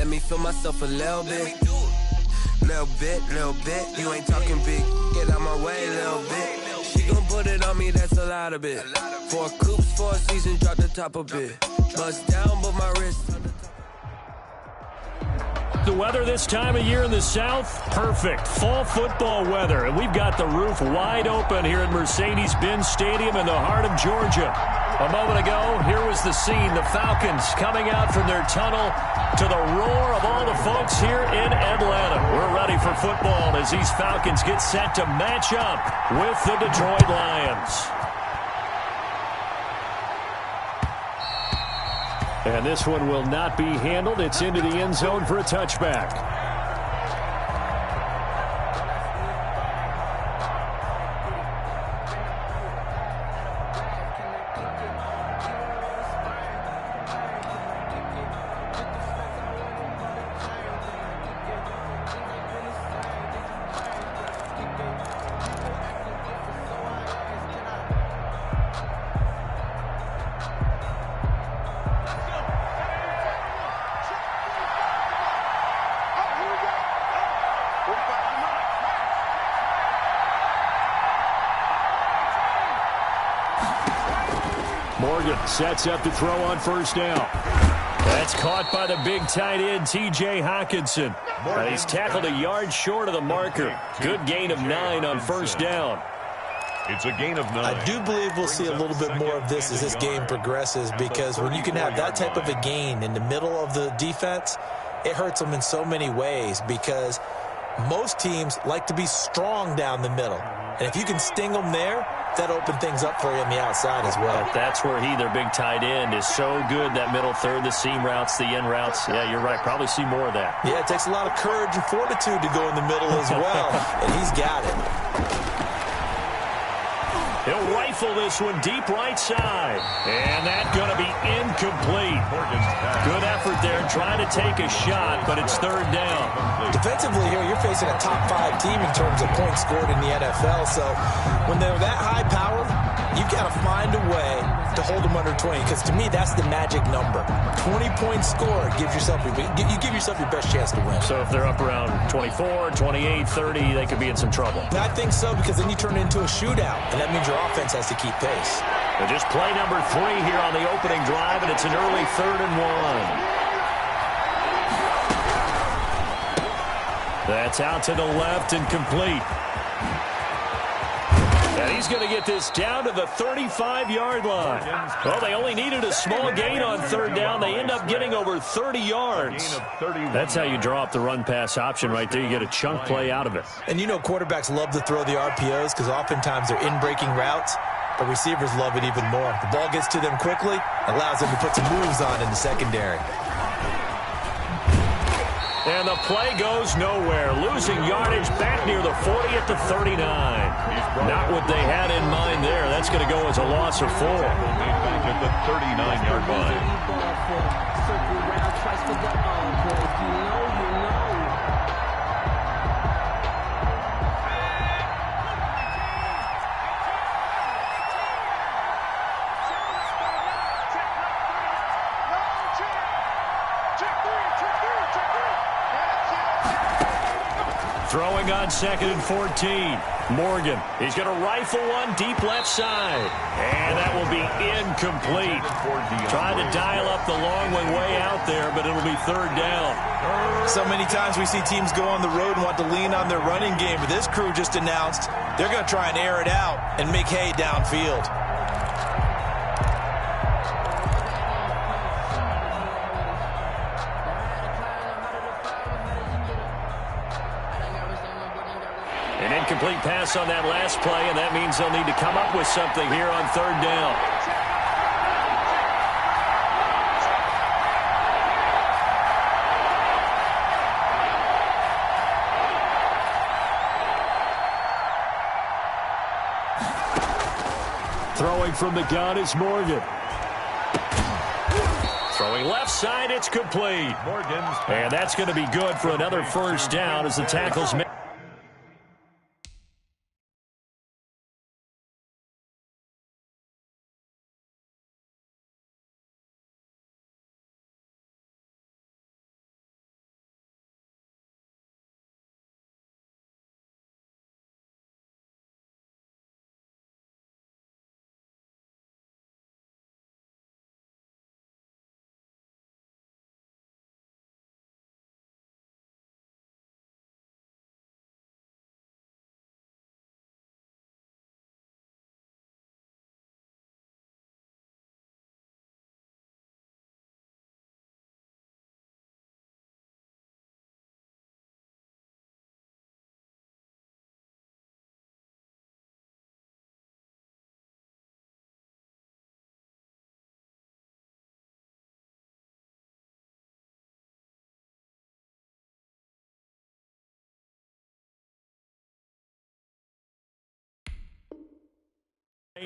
Let me feel myself a little bit. Little bit. You ain't talking big. Get out my way, little bit. She gon' put it on me, that's a lot of it. 4 coops, 4 seasons, drop the top a bit. Bust down, but my wrist. The weather this time of year in the South, perfect. Fall football weather. And we've got the roof wide open here at Mercedes-Benz Stadium in the heart of Georgia. A moment ago, here was the scene. The Falcons coming out from their tunnel to the roar of all the folks here in Atlanta. We're ready for football as these Falcons get set to match up with the Detroit Lions. And this one will not be handled. It's into the end zone for a touchback. Morgan sets up to throw on first down. That's caught by the big tight end, T.J. Hockenson. He's tackled a yard short of the marker. Good gain of 9 on first down. It's a gain of 9. I do believe we'll see a little bit more of this as this game progresses, because when you can have that type of a gain in the middle of the defense, it hurts them in so many ways, because most teams like to be strong down the middle. And if you can sting them there, that open things up for you on the outside as well. That's where their big tight end, is so good, that middle third, the seam routes, the in routes. Yeah, you're right. Probably see more of that. Yeah, it takes a lot of courage and fortitude to go in the middle as well, and he's got it. He'll rifle this one deep right side. And that's going to be incomplete. Good effort there trying to take a shot, but it's third down. Defensively here, you're facing a top 5 team in terms of points scored in the NFL. So when they're that high powered, you've got to find a way to hold them under 20, because to me, that's the magic number. 20 points scored gives yourself you give yourself your best chance to win. So if they're up around 24, 28, 30, they could be in some trouble. I think so, because then you turn it into a shootout, and that means your offense has to keep pace. And just play number 3 here on the opening drive, and it's an early 3rd and 1. That's out to the left and complete. And he's going to get this down to the 35-yard line. Well, they only needed a small gain on third down. They end up getting over 30 yards. That's how you draw up the run-pass option right there. You get a chunk play out of it. And you know quarterbacks love to throw the RPOs because oftentimes they're in-breaking routes, but receivers love it even more. The ball gets to them quickly, allows them to put some moves on in the secondary. And the play goes nowhere. Losing yardage back near the 40 at the 39. Not what they had in mind there. That's going to go as a loss of 4. Back at the 39-yard line. Throwing on 2nd and 14. Morgan, he's going to rifle one deep left side. And that will be incomplete. Trying to dial up the long one way out there, but it'll be third down. So many times we see teams go on the road and want to lean on their running game, but this crew just announced they're going to try and air it out and make hay downfield. An incomplete pass on that last play, and that means they'll need to come up with something here on third down. Throwing from the gun is Morgan. Throwing left side, it's complete. And that's going to be good for another first down as the tackle's made.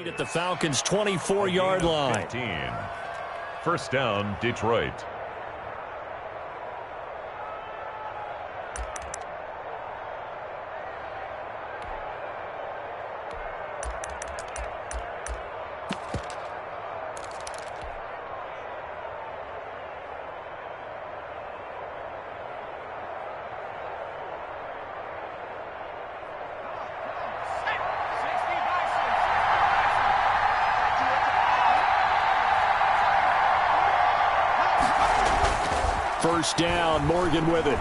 Lead at the Falcons' 24-yard line. 15. First down, Detroit. First down, Morgan with it.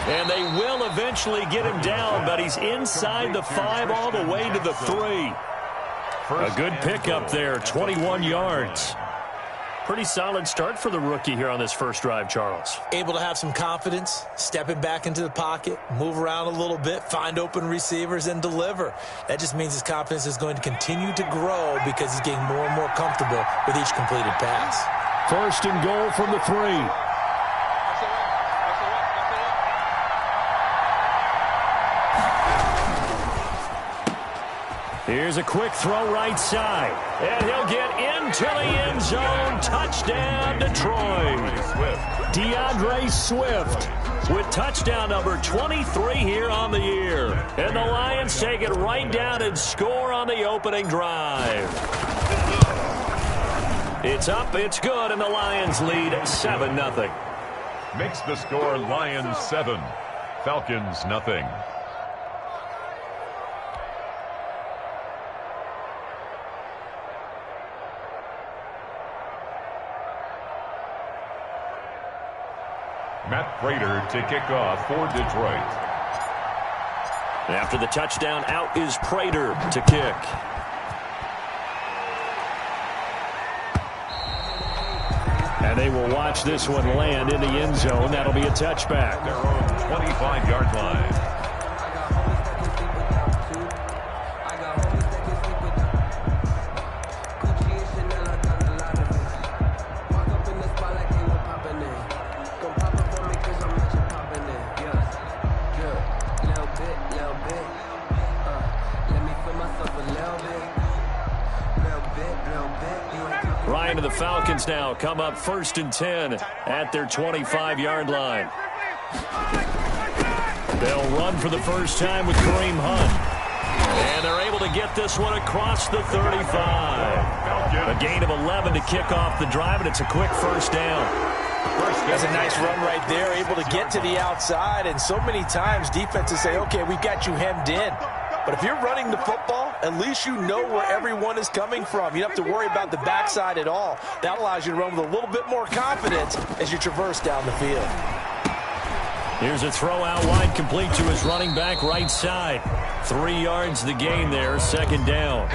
And they will eventually get him down, but he's inside the 5 all the way to the 3. A good pickup there, 21 yards. Pretty solid start for the rookie here on this first drive, Charles. Able to have some confidence, stepping back into the pocket, move around a little bit, find open receivers, and deliver. That just means his confidence is going to continue to grow because he's getting more and more comfortable with each completed pass. First and goal from the 3. Here's a quick throw right side. And he'll get into the end zone. Touchdown, Detroit. DeAndre Swift with touchdown number 23 here on the year. And the Lions take it right down and score on the opening drive. It's up, it's good, and the Lions lead 7-0. Makes the score Lions 7, Falcons nothing. Matt Prater to kick off for Detroit. After the touchdown, out is Prater to kick. And they will watch this one land in the end zone. That'll be a touchback. Their own 25-yard line. Ryan and the Falcons now come up 1st and 10 at their 25-yard line. They'll run for the first time with Kareem Hunt. And they're able to get this one across the 35. A gain of 11 to kick off the drive, and it's a quick first down. That's a nice run right there, able to get to the outside. And so many times defenses say, okay, we've got you hemmed in. But if you're running the football, at least you know where everyone is coming from. You don't have to worry about the backside at all. That allows you to run with a little bit more confidence as you traverse down the field. Here's a throw out wide, complete to his running back right side. 3 yards the gain there, second down.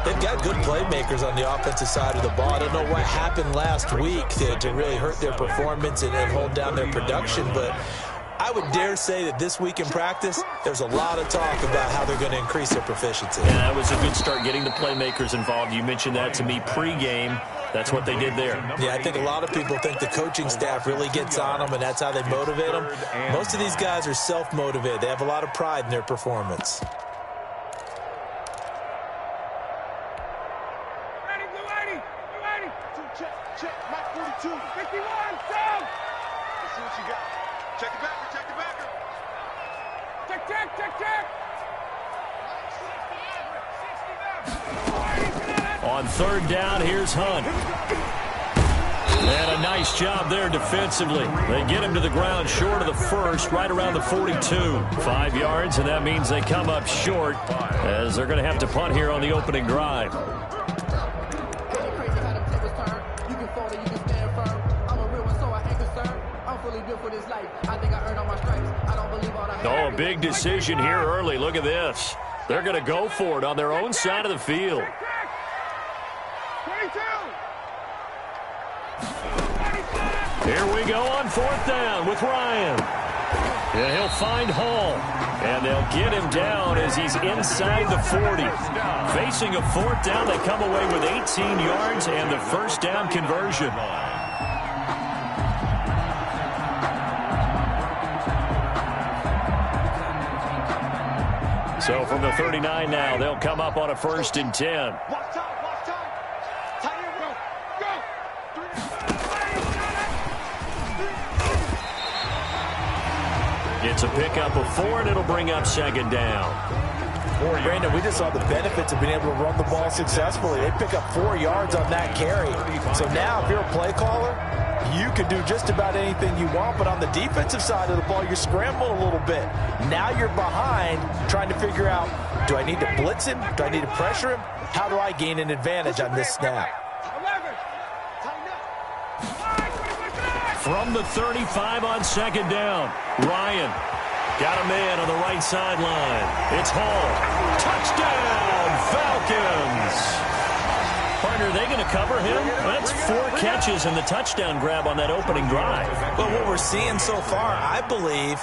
They've got good playmakers on the offensive side of the ball. I don't know what happened last week to really hurt their performance and hold down their production, but I would dare say that this week in practice, there's a lot of talk about how they're going to increase their proficiency. Yeah, that was a good start getting the playmakers involved. You mentioned that to me pregame. That's what they did there. Yeah, I think a lot of people think the coaching staff really gets on them, and that's how they motivate them. Most of these guys are self-motivated. They have a lot of pride in their performance. Ready, blue 80, blue 80. Check, Mike 42, 51, down. Let's see what you got. Check the backer, check the backer. Check. On third down, here's Hunt. And a nice job there defensively. They get him to the ground short of the first, right around the 42. 5 yards, and that means they come up short as they're going to have to punt here on the opening drive. Oh, a big decision here early. Look at this. They're going to go for it on their own side of the field. 22. Here we go on fourth down with Ryan. And he'll find Hall. And they'll get him down as he's inside the 40. Facing a fourth down, they come away with 18 yards and the first down conversion. So from the 39 now, they'll come up on a 1st and 10. Watch time, watch time. Tight end, go. It's a pickup of 4, and it'll bring up 2nd down. Brandon, we just saw the benefits of being able to run the ball successfully. They pick up 4 yards on that carry. So now if you're a play caller, you can do just about anything you want, but on the defensive side of the ball, you're scrambling a little bit. Now you're behind trying to figure out, do I need to blitz him? Do I need to pressure him? How do I gain an advantage on this snap? From the 35 on 2nd down, Ryan got a man on the right sideline. It's Hall. Touchdown, Falcons. Partner, are they going to cover him? That's 4 catches and the touchdown grab on that opening drive. But what we're seeing so far, I believe,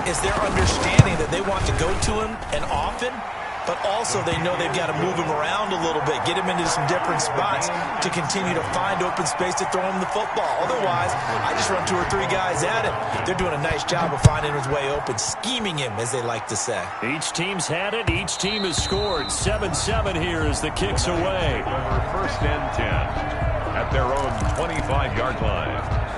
is their understanding that they want to go to him and often, but also they know they've got to move him around a little bit, get him into some different spots to continue to find open space to throw him the football. Otherwise, I just run 2 or 3 guys at him. They're doing a nice job of finding his way open, scheming him, as they like to say. Each team's had it. Each team has scored. 7-7 here as the kick's away. 1st and 10 at their own 25-yard line.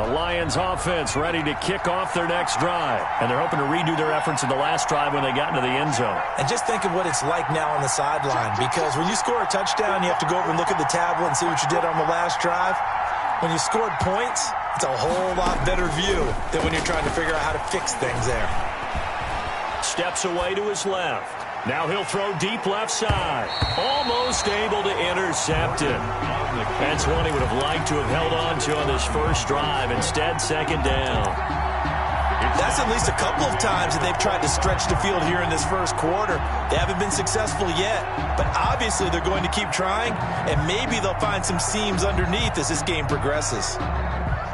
Lions offense ready to kick off their next drive. And they're hoping to redo their efforts in the last drive when they got into the end zone. And just think of what it's like now on the sideline, because when you score a touchdown, you have to go over and look at the tablet and see what you did on the last drive. When you scored points, it's a whole lot better view than when you're trying to figure out how to fix things there. Steps away to his left. Now he'll throw deep left side. Almost able to intercept it. That's one he would have liked to have held on to on this first drive. Instead, 2nd down. That's at least a couple of times that they've tried to stretch the field here in this first quarter. They haven't been successful yet, but obviously they're going to keep trying, and maybe they'll find some seams underneath as this game progresses.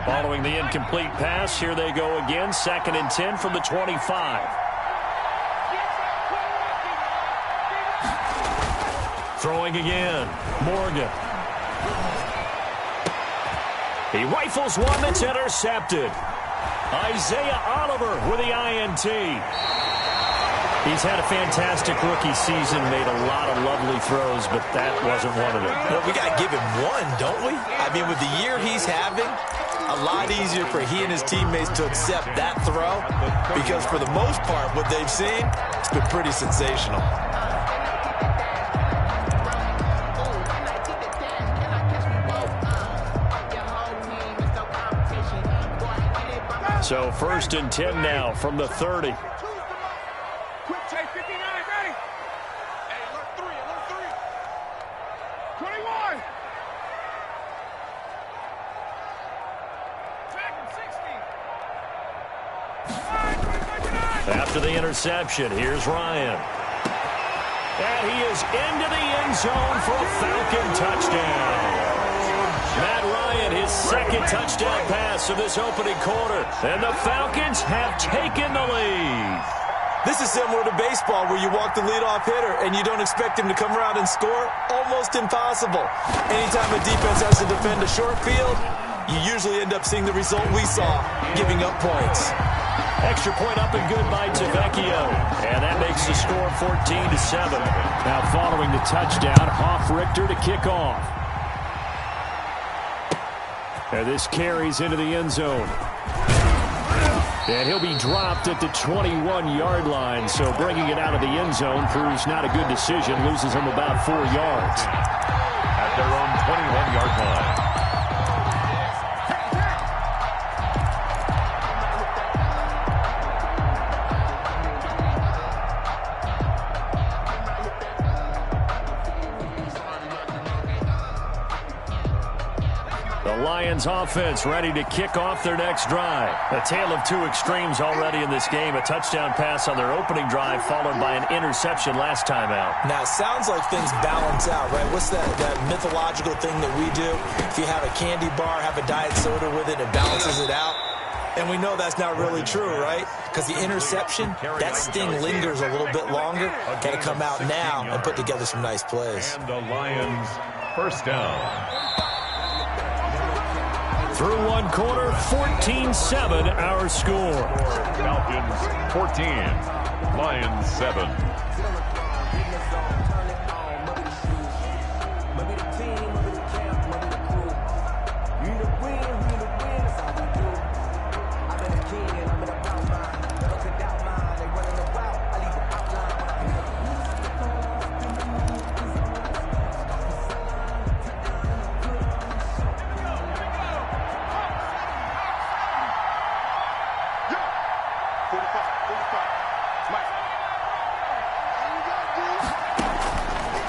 Following the incomplete pass, here they go again. 2nd and 10 from the 25. Throwing again. Morgan. He rifles one that's intercepted. Isaiah Oliver with the INT. He's had a fantastic rookie season, made a lot of lovely throws, but that wasn't one of them. Well, we got to give him one, don't we? I mean, with the year he's having, a lot easier for he and his teammates to accept that throw, because for the most part, what they've seen, it's been pretty sensational. So 1st and 10 now from the 30. Quick chase, 59, ready. Hey, alert 3, alert 3. 21. Back in 60. After the interception, here's Ryan. And he is into the end zone for a Falcon touchdown. Matt Ryan, his 2nd touchdown pass of this opening quarter. And the Falcons have taken the lead. This is similar to baseball, where you walk the leadoff hitter and you don't expect him to come around and score. Almost impossible. Anytime a defense has to defend a short field, you usually end up seeing the result we saw, giving up points. Extra point up and good by Tavecchio. And that makes the score 14-7. Now following the touchdown, Hoff-Richter to kick off. And this carries into the end zone. And he'll be dropped at the 21-yard line. So bringing it out of the end zone proves not a good decision. Loses him about 4 yards. At their own 21-yard line. The Lions offense ready to kick off their next drive. A tale of two extremes already in this game. A touchdown pass on their opening drive followed by an interception last time out. Now, it sounds like things balance out, right? What's that mythological thing that we do? If you have a candy bar, have a diet soda with it, it balances it out. And we know that's not really true, right? Because the interception, that sting lingers a little bit longer. Got to come out now and put together some nice plays. And the Lions first down. Through one quarter, 14-7 our score. Falcons 14, Lions 7.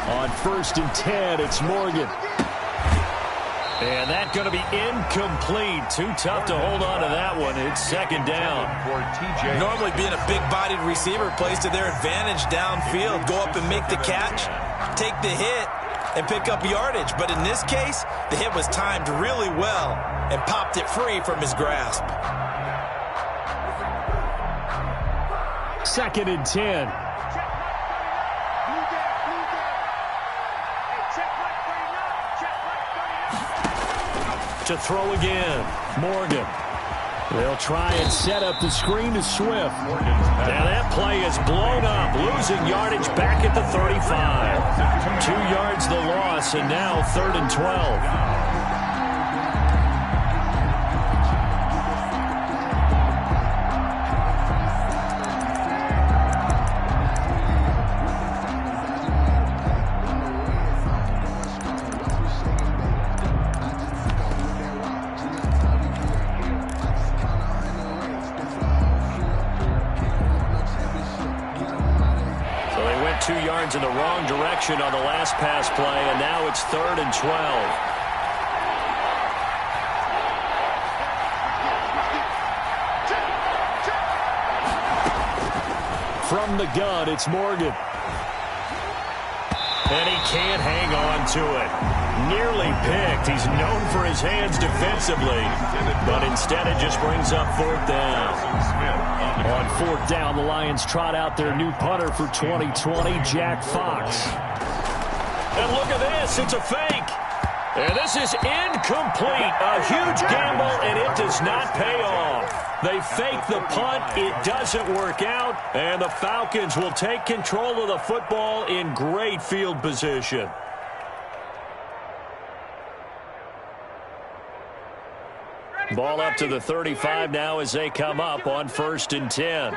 On 1st and 10, it's Morgan. And that's going to be incomplete. Too tough to hold on to that one. It's second down. Normally being a big-bodied receiver plays to their advantage downfield. Go up and make the catch, take the hit, and pick up yardage. But in this case, the hit was timed really well and popped it free from his grasp. 2nd and 10. To throw again, Morgan. They'll try and set up the screen to Swift. Now that play is blown up, losing yardage back at the 35. 2 yards the loss, and now 3rd and 12. In the wrong direction on the last pass play, and now it's 3rd and 12. From the gun, it's Morgan. And he can't hang on to it. Nearly picked. He's known for his hands defensively, but instead it just brings up 4th down. On 4th down, the Lions trot out their new punter for 2020, Jack Fox. And look at this. It's a fake. And this is incomplete. A huge gamble, and it does not pay off. They fake the punt. It doesn't work out. And the Falcons will take control of the football in great field position. Ball up to the 35 now as they come up on 1st and 10.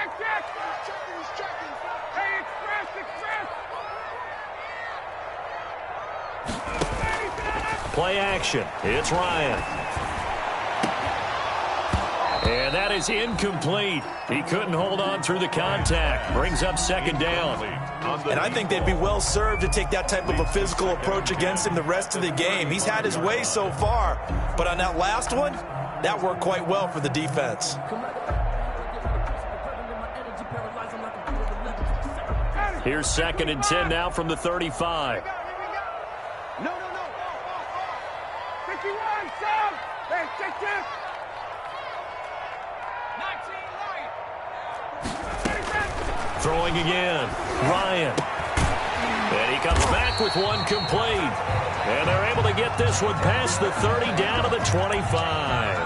Play action. It's Ryan. And that is incomplete. He couldn't hold on through the contact. Brings up 2nd down. And I think they'd be well served to take that type of a physical approach against him the rest of the game. He's had his way so far, but on that last one, that worked quite well for the defense. Here's 2nd and 10 now from the 35. No. 51, Sam. Hey, check this. 19 Throwing again. Ryan. And he comes back with one complete. And they're able to get this one past the 30 down to the 25.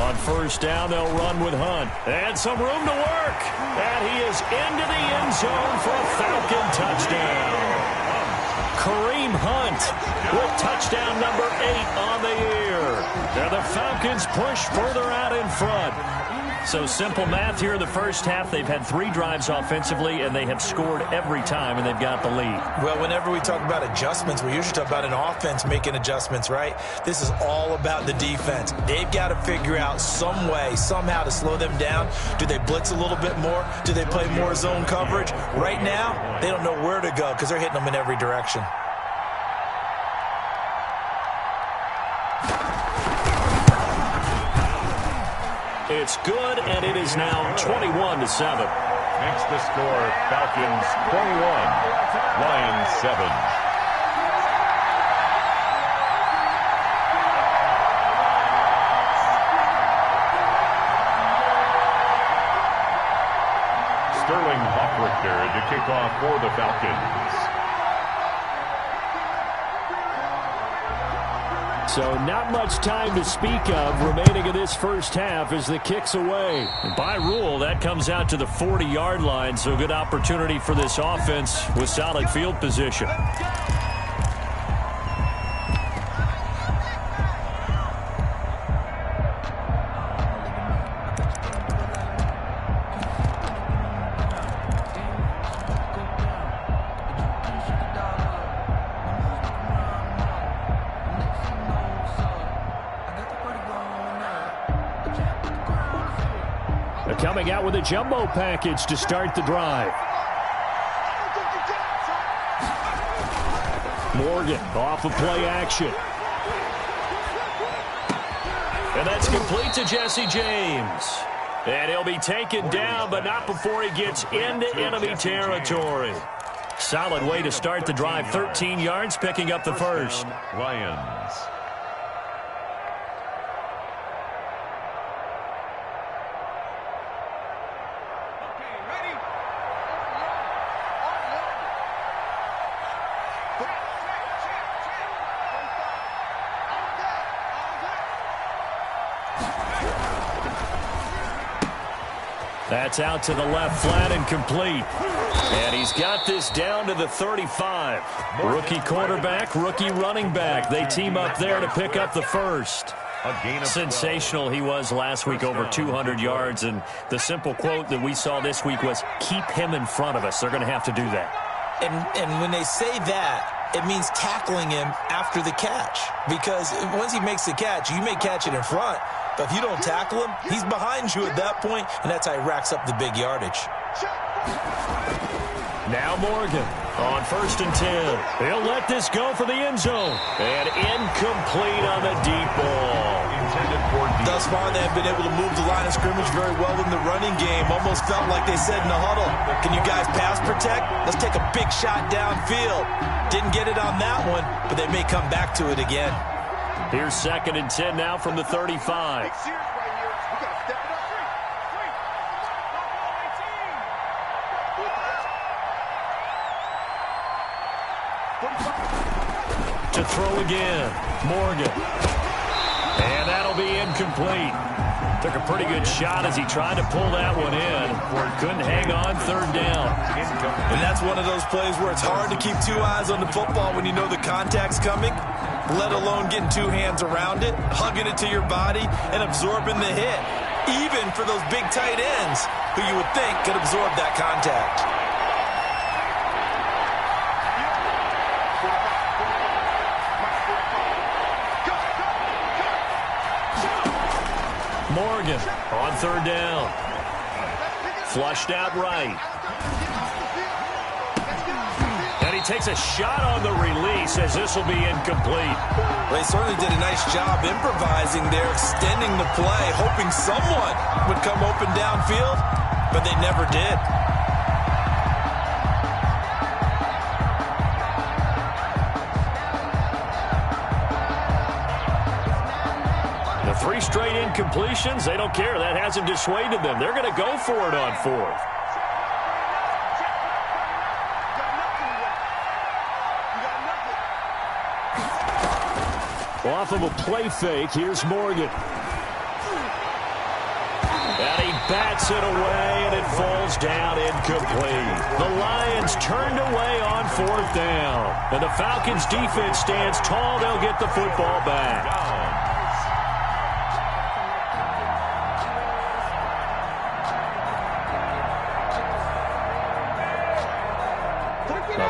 On first down, they'll run with Hunt. And some room to work. And he is into the end zone for a Falcon touchdown. Kareem Hunt with touchdown number 8 on the year. And the Falcons push further out in front. So simple math here in the first half. They've had 3 drives offensively, and they have scored every time, and they've got the lead. Well, whenever we talk about adjustments, we usually talk about an offense making adjustments, right? This is all about the defense. They've got to figure out some way, somehow to slow them down. Do they blitz a little bit more? Do they play more zone coverage? Right now, they don't know where to go because they're hitting them in every direction. It's good, and it is now 21-7. Makes the score Falcons 21, Lions 7. Sterling Hoffrichter to kick off for the Falcons. So not much time to speak of remaining in this first half as the kick's away. And by rule, that comes out to the 40-yard line, so good opportunity for this offense with solid field position. Coming out with a jumbo package to start the drive. Morgan off of play action. And that's complete to Jesse James. And he'll be taken down, but not before he gets into enemy territory. Solid way to start the drive. 13 yards, picking up the first. Lions. That's out to the left flat and complete. And he's got this down to the 35. Rookie quarterback, rookie running back. They team up there to pick up the first. Sensational he was last week, over 200 yards. And the simple quote that we saw this week was, keep him in front of us. They're going to have to do that. And when they say that, it means tackling him after the catch. Because once he makes the catch, you may catch it in front. But if you don't tackle him, he's behind you at that point, and that's how he racks up the big yardage. Now Morgan on 1st and 10. He'll let this go for the end zone. And incomplete on the deep ball. Thus far, they have been able to move the line of scrimmage very well in the running game. Almost felt like they said in the huddle, can you guys pass protect? Let's take a big shot downfield. Didn't get it on that one, but they may come back to it again. Here's 2nd and 10 now from the 35. To throw again, Morgan. And that'll be incomplete. Took a pretty good shot as he tried to pull that one in. Couldn't hang on 3rd down. And that's one of those plays where it's hard to keep 2 eyes on the football when you know the contact's coming, let alone getting 2 hands around it, hugging it to your body, and absorbing the hit. Even for those big tight ends who you would think could absorb that contact. Morgan on 3rd down. Flushed out right. And he takes a shot on the release as this will be incomplete. They certainly did a nice job improvising there, extending the play, hoping someone would come open downfield, but they never did. The 3 straight incompletions, they don't care. That hasn't dissuaded them. They're going to go for it on 4th. Off of a play fake, here's Morgan. And he bats it away, and it falls down incomplete. The Lions turned away on 4th down. And the Falcons' defense stands tall. They'll get the football back.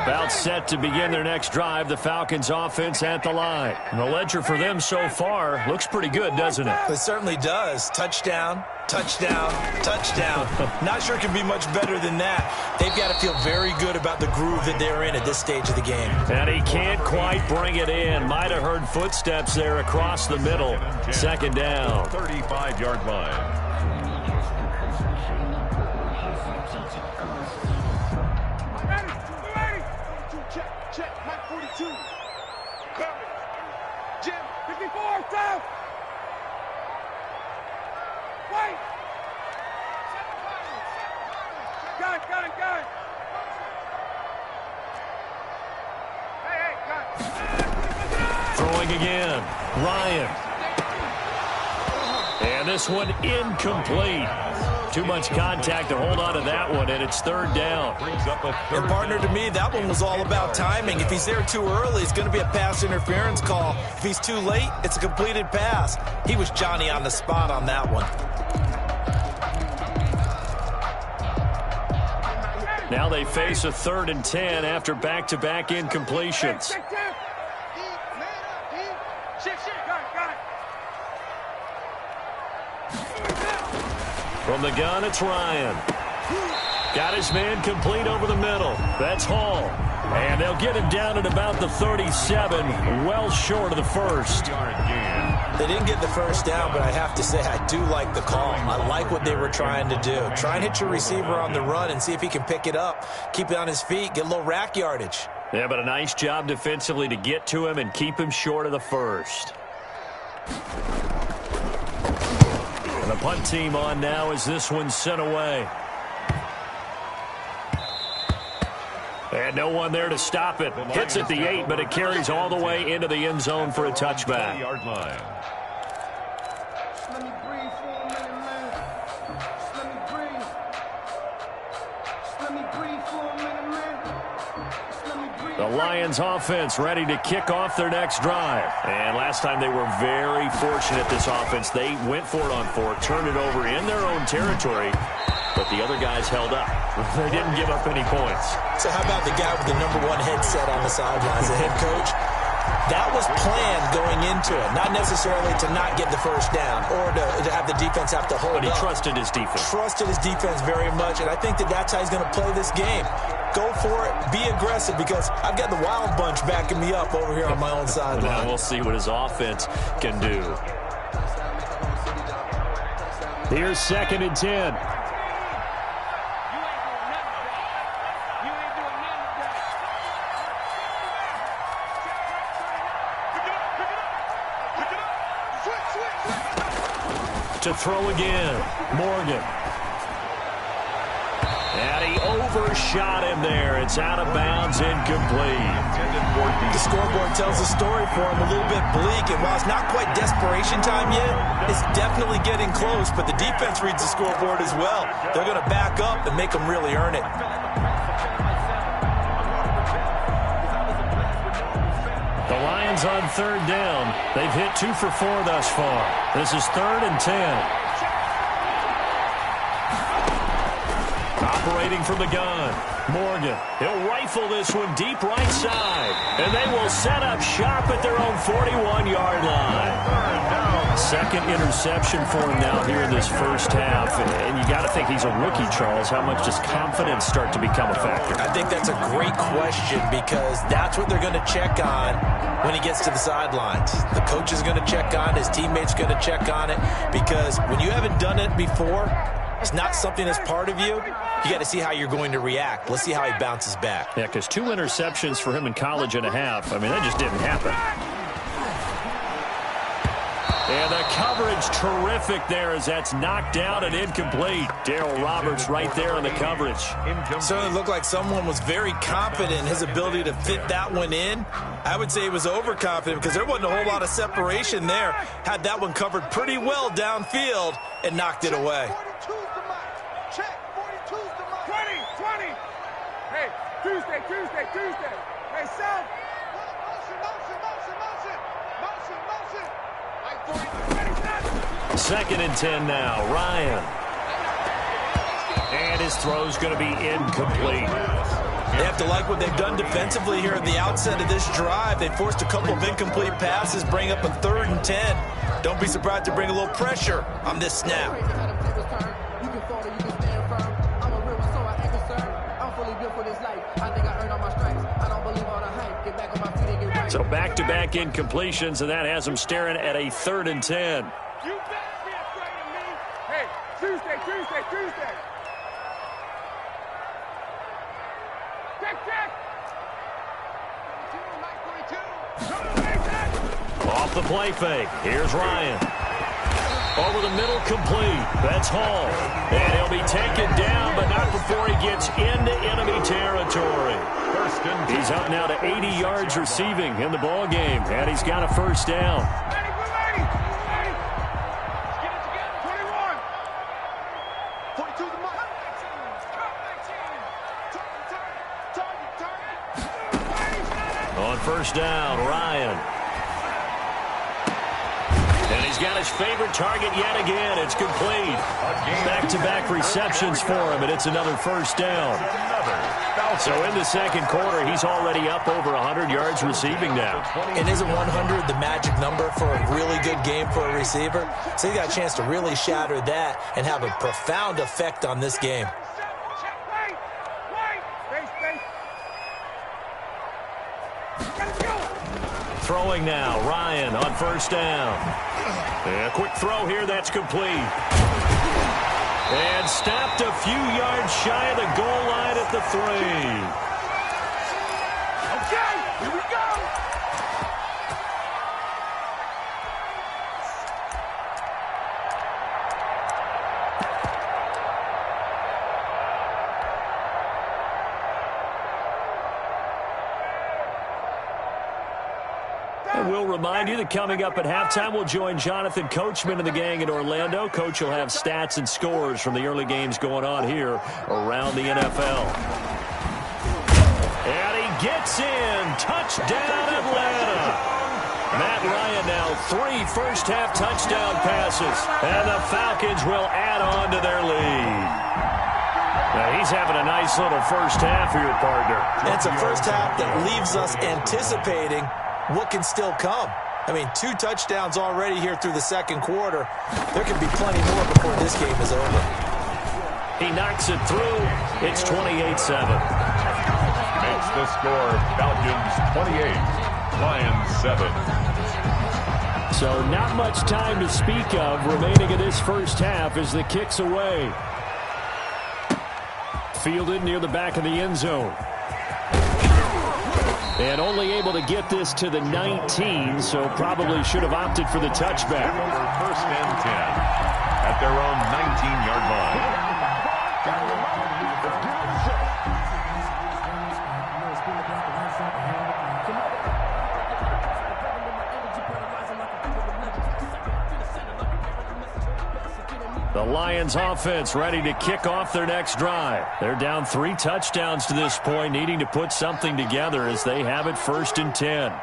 About set to begin their next drive, the Falcons offense at the line. And the ledger for them so far looks pretty good, doesn't it? It certainly does. Touchdown, touchdown, touchdown. Not sure it can be much better than that. They've got to feel very good about the groove that they're in at this stage of the game. And he can't quite bring it in. Might have heard footsteps there across the middle. 2nd down. 35-yard line. Check, Mike 42. Coverage. Jim, 54, down. Wait. Got it. Hey, Throwing again. Ryan. And this one incomplete. Too much contact to hold on to that one, and it's 3rd down. And partner, to me, that one was all about timing. If he's there too early, it's going to be a pass interference call. If he's too late, it's a completed pass. He was Johnny on the spot on that one. Now they face a 3rd and 10 after back-to-back incompletions. From the gun, it's Ryan. Got his man complete over the middle. That's Hall. And they'll get him down at about the 37, well short of the first. They didn't get the first down, but I have to say I do like the call. I like what they were trying to do. Try and hit your receiver on the run and see if he can pick it up. Keep it on his feet, get a little rack yardage. Yeah, but a nice job defensively to get to him and keep him short of the first. And the punt team on now as this one's sent away. And no one there to stop it. Hits at the 8, but it carries all the way into the end zone for a touchback. Yard line. Let me breathe for a minute, man. Just let me breathe. Just let me breathe for a minute, man. Just let me breathe. The Lions offense ready to kick off their next drive. And last time they were very fortunate, this offense. They went for it on 4, turned it over in their own territory, but the other guys held up. They didn't give up any points. So how about the guy with the #1 headset on the sidelines, the head coach? That was planned going into it, not necessarily to not get the first down or to have the defense have to hold up. But he trusted his defense. Trusted his defense very much, and I think that's how he's going to play this game. Go for it. Be aggressive, because I've got the wild bunch backing me up over here on my own sideline. Now we'll see what his offense can do. Here's 2nd and 10. To throw again, Morgan. And he overshot him there. It's out of bounds, incomplete. The scoreboard tells the story for him, a little bit bleak, and while it's not quite desperation time yet, it's definitely getting close, but the defense reads the scoreboard as well. They're going to back up and make them really earn it. The Lions on 3rd down. They've hit 2 for 4 thus far. This is 3rd and 10. Operating from the gun, Morgan. He'll rifle this one deep right side. And they will set up shop at their own 41-yard line. 2nd interception for him now here in this first half. And you got to think he's a rookie, Charles. How much does confidence start to become a factor? I think that's a great question, because that's what they're going to check on when he gets to the sidelines. The coach is going to check on it. His teammates going to check on it, because when you haven't done it before, it's not something that's part of you. You got to see how you're going to react. Let's see how he bounces back. Yeah, because 2 interceptions for him in college and a half. I mean, that just didn't happen. And the coverage terrific there as that's knocked down and incomplete. Darryl Roberts right there on the coverage. Certainly looked like someone was very confident in his ability to fit that one in. I would say he was overconfident, because there wasn't a whole lot of separation there. Had that one covered pretty well downfield and knocked it away. 42's the mark. Check. 42's the mark. 20. Hey, Tuesday. Hey, South. Motion. Second and 10 now. Ryan. And his throw's going to be incomplete. They have to like what they've done defensively here at the outset of this drive. They forced a couple of incomplete passes, bring up a 3rd and 10. Don't be surprised to bring a little pressure on this snap. So back-to-back incompletions, and that has them staring at a 3rd and 10. You better be afraid of me. Hey, Tuesday. Check. Off the play fake. Here's Ryan. Over the middle, complete. That's Hall. And he'll be taken down, but not before he gets into enemy territory. He's up now to 80 yards receiving in the ball game, and he's got a first down. Ready. Let's get it together. 21. 42 the mark. 19. Target. On first down, Ryan. And he's got his favorite target yet again. It's complete. Back-to-back receptions for him, and it's another first down. So in the second quarter, he's already up over 100 yards receiving now. And isn't 100 the magic number for a really good game for a receiver? So he got a chance to really shatter that and have a profound effect on this game. Throwing now, Ryan on first down. A quick throw here, that's complete. And stopped a few yards shy of the goal line at the 3. Okay, here we go. And we'll remind you that coming up at halftime, we'll join Jonathan Coachman and the gang in Orlando. Coach will have stats and scores from the early games going on here around the NFL. And he gets in. Touchdown, Atlanta. Matt Ryan now 3 first-half touchdown passes. And the Falcons will add on to their lead. Now, he's having a nice little first half for your partner. It's a first half that leaves us anticipating what can still come. I mean, 2 touchdowns already here through the second quarter. There could be plenty more before this game is over. He knocks it through. It's 28-7. Makes the score Falcons 28, Lions 7. So not much time to speak of remaining in this first half as the kick's away. Fielded near the back of the end zone. And only able to get this to the 19, so probably should have opted for the touchback. First and 10 at their own 19-yard line. The Lions offense ready to kick off their next drive. They're down 3 touchdowns to this point, needing to put something together as they have it first and 10.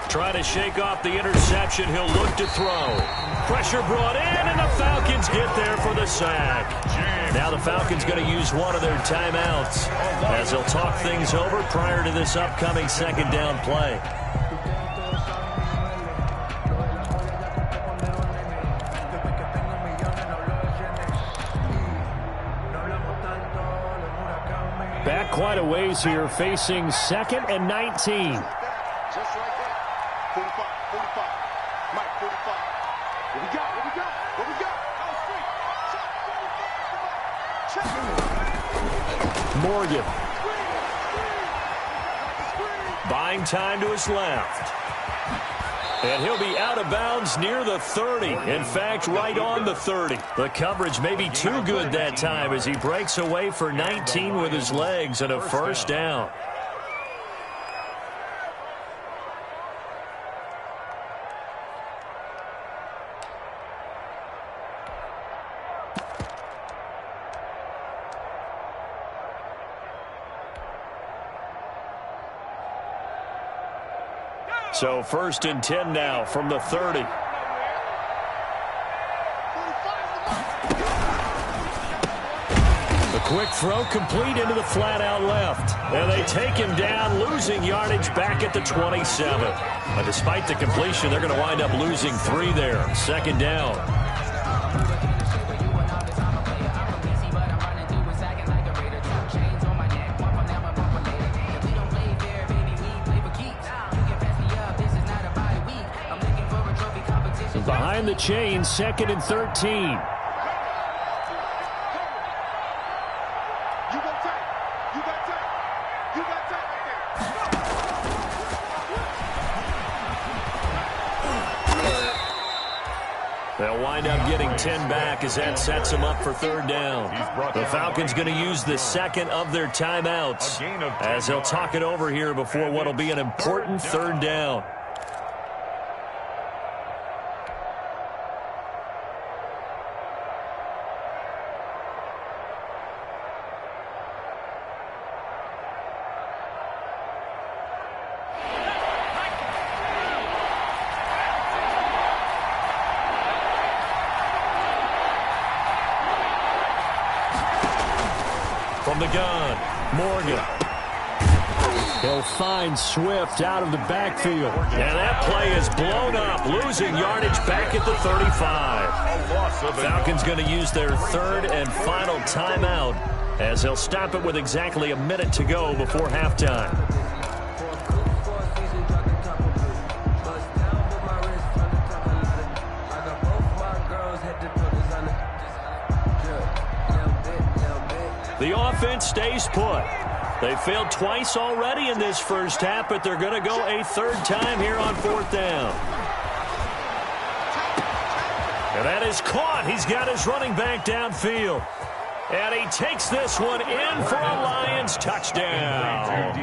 Trying to shake off the interception. He'll look to throw. Pressure brought in, and the Falcons get there for the sack. Now the Falcons going to use one of their timeouts as they'll talk things over prior to this upcoming second down play. Back quite a ways here, facing 2nd and 19. Just like that. 45, 45. Mike, 45. What we got? Morgan. Buying time to his left. And he'll be out of bounds near the 30. In fact, right on the 30. The coverage may be too good that time as he breaks away for 19 with his legs and a first down. So 1st and 10 now from the 30. The quick throw complete into the flat out left. And they take him down, losing yardage back at the 27. But despite the completion, they're going to wind up losing 3 there. 2nd down. Behind the chain, 2nd and 13. They'll wind up getting 10 back as that sets them up for 3rd down. The Falcons going to use the 2nd of their timeouts as they'll talk it over here before what will be an important 3rd down. From the gun, Morgan. He'll find Swift out of the backfield. And that play is blown up, losing yardage back at the 35. Falcons going to use their 3rd and final timeout as they'll stop it with exactly a minute to go before halftime. The offense stays put. They failed twice already in this first half, but they're going to go a 3rd time here on 4th down. And that is caught. He's got his running back downfield. And he takes this one in for a Lions touchdown.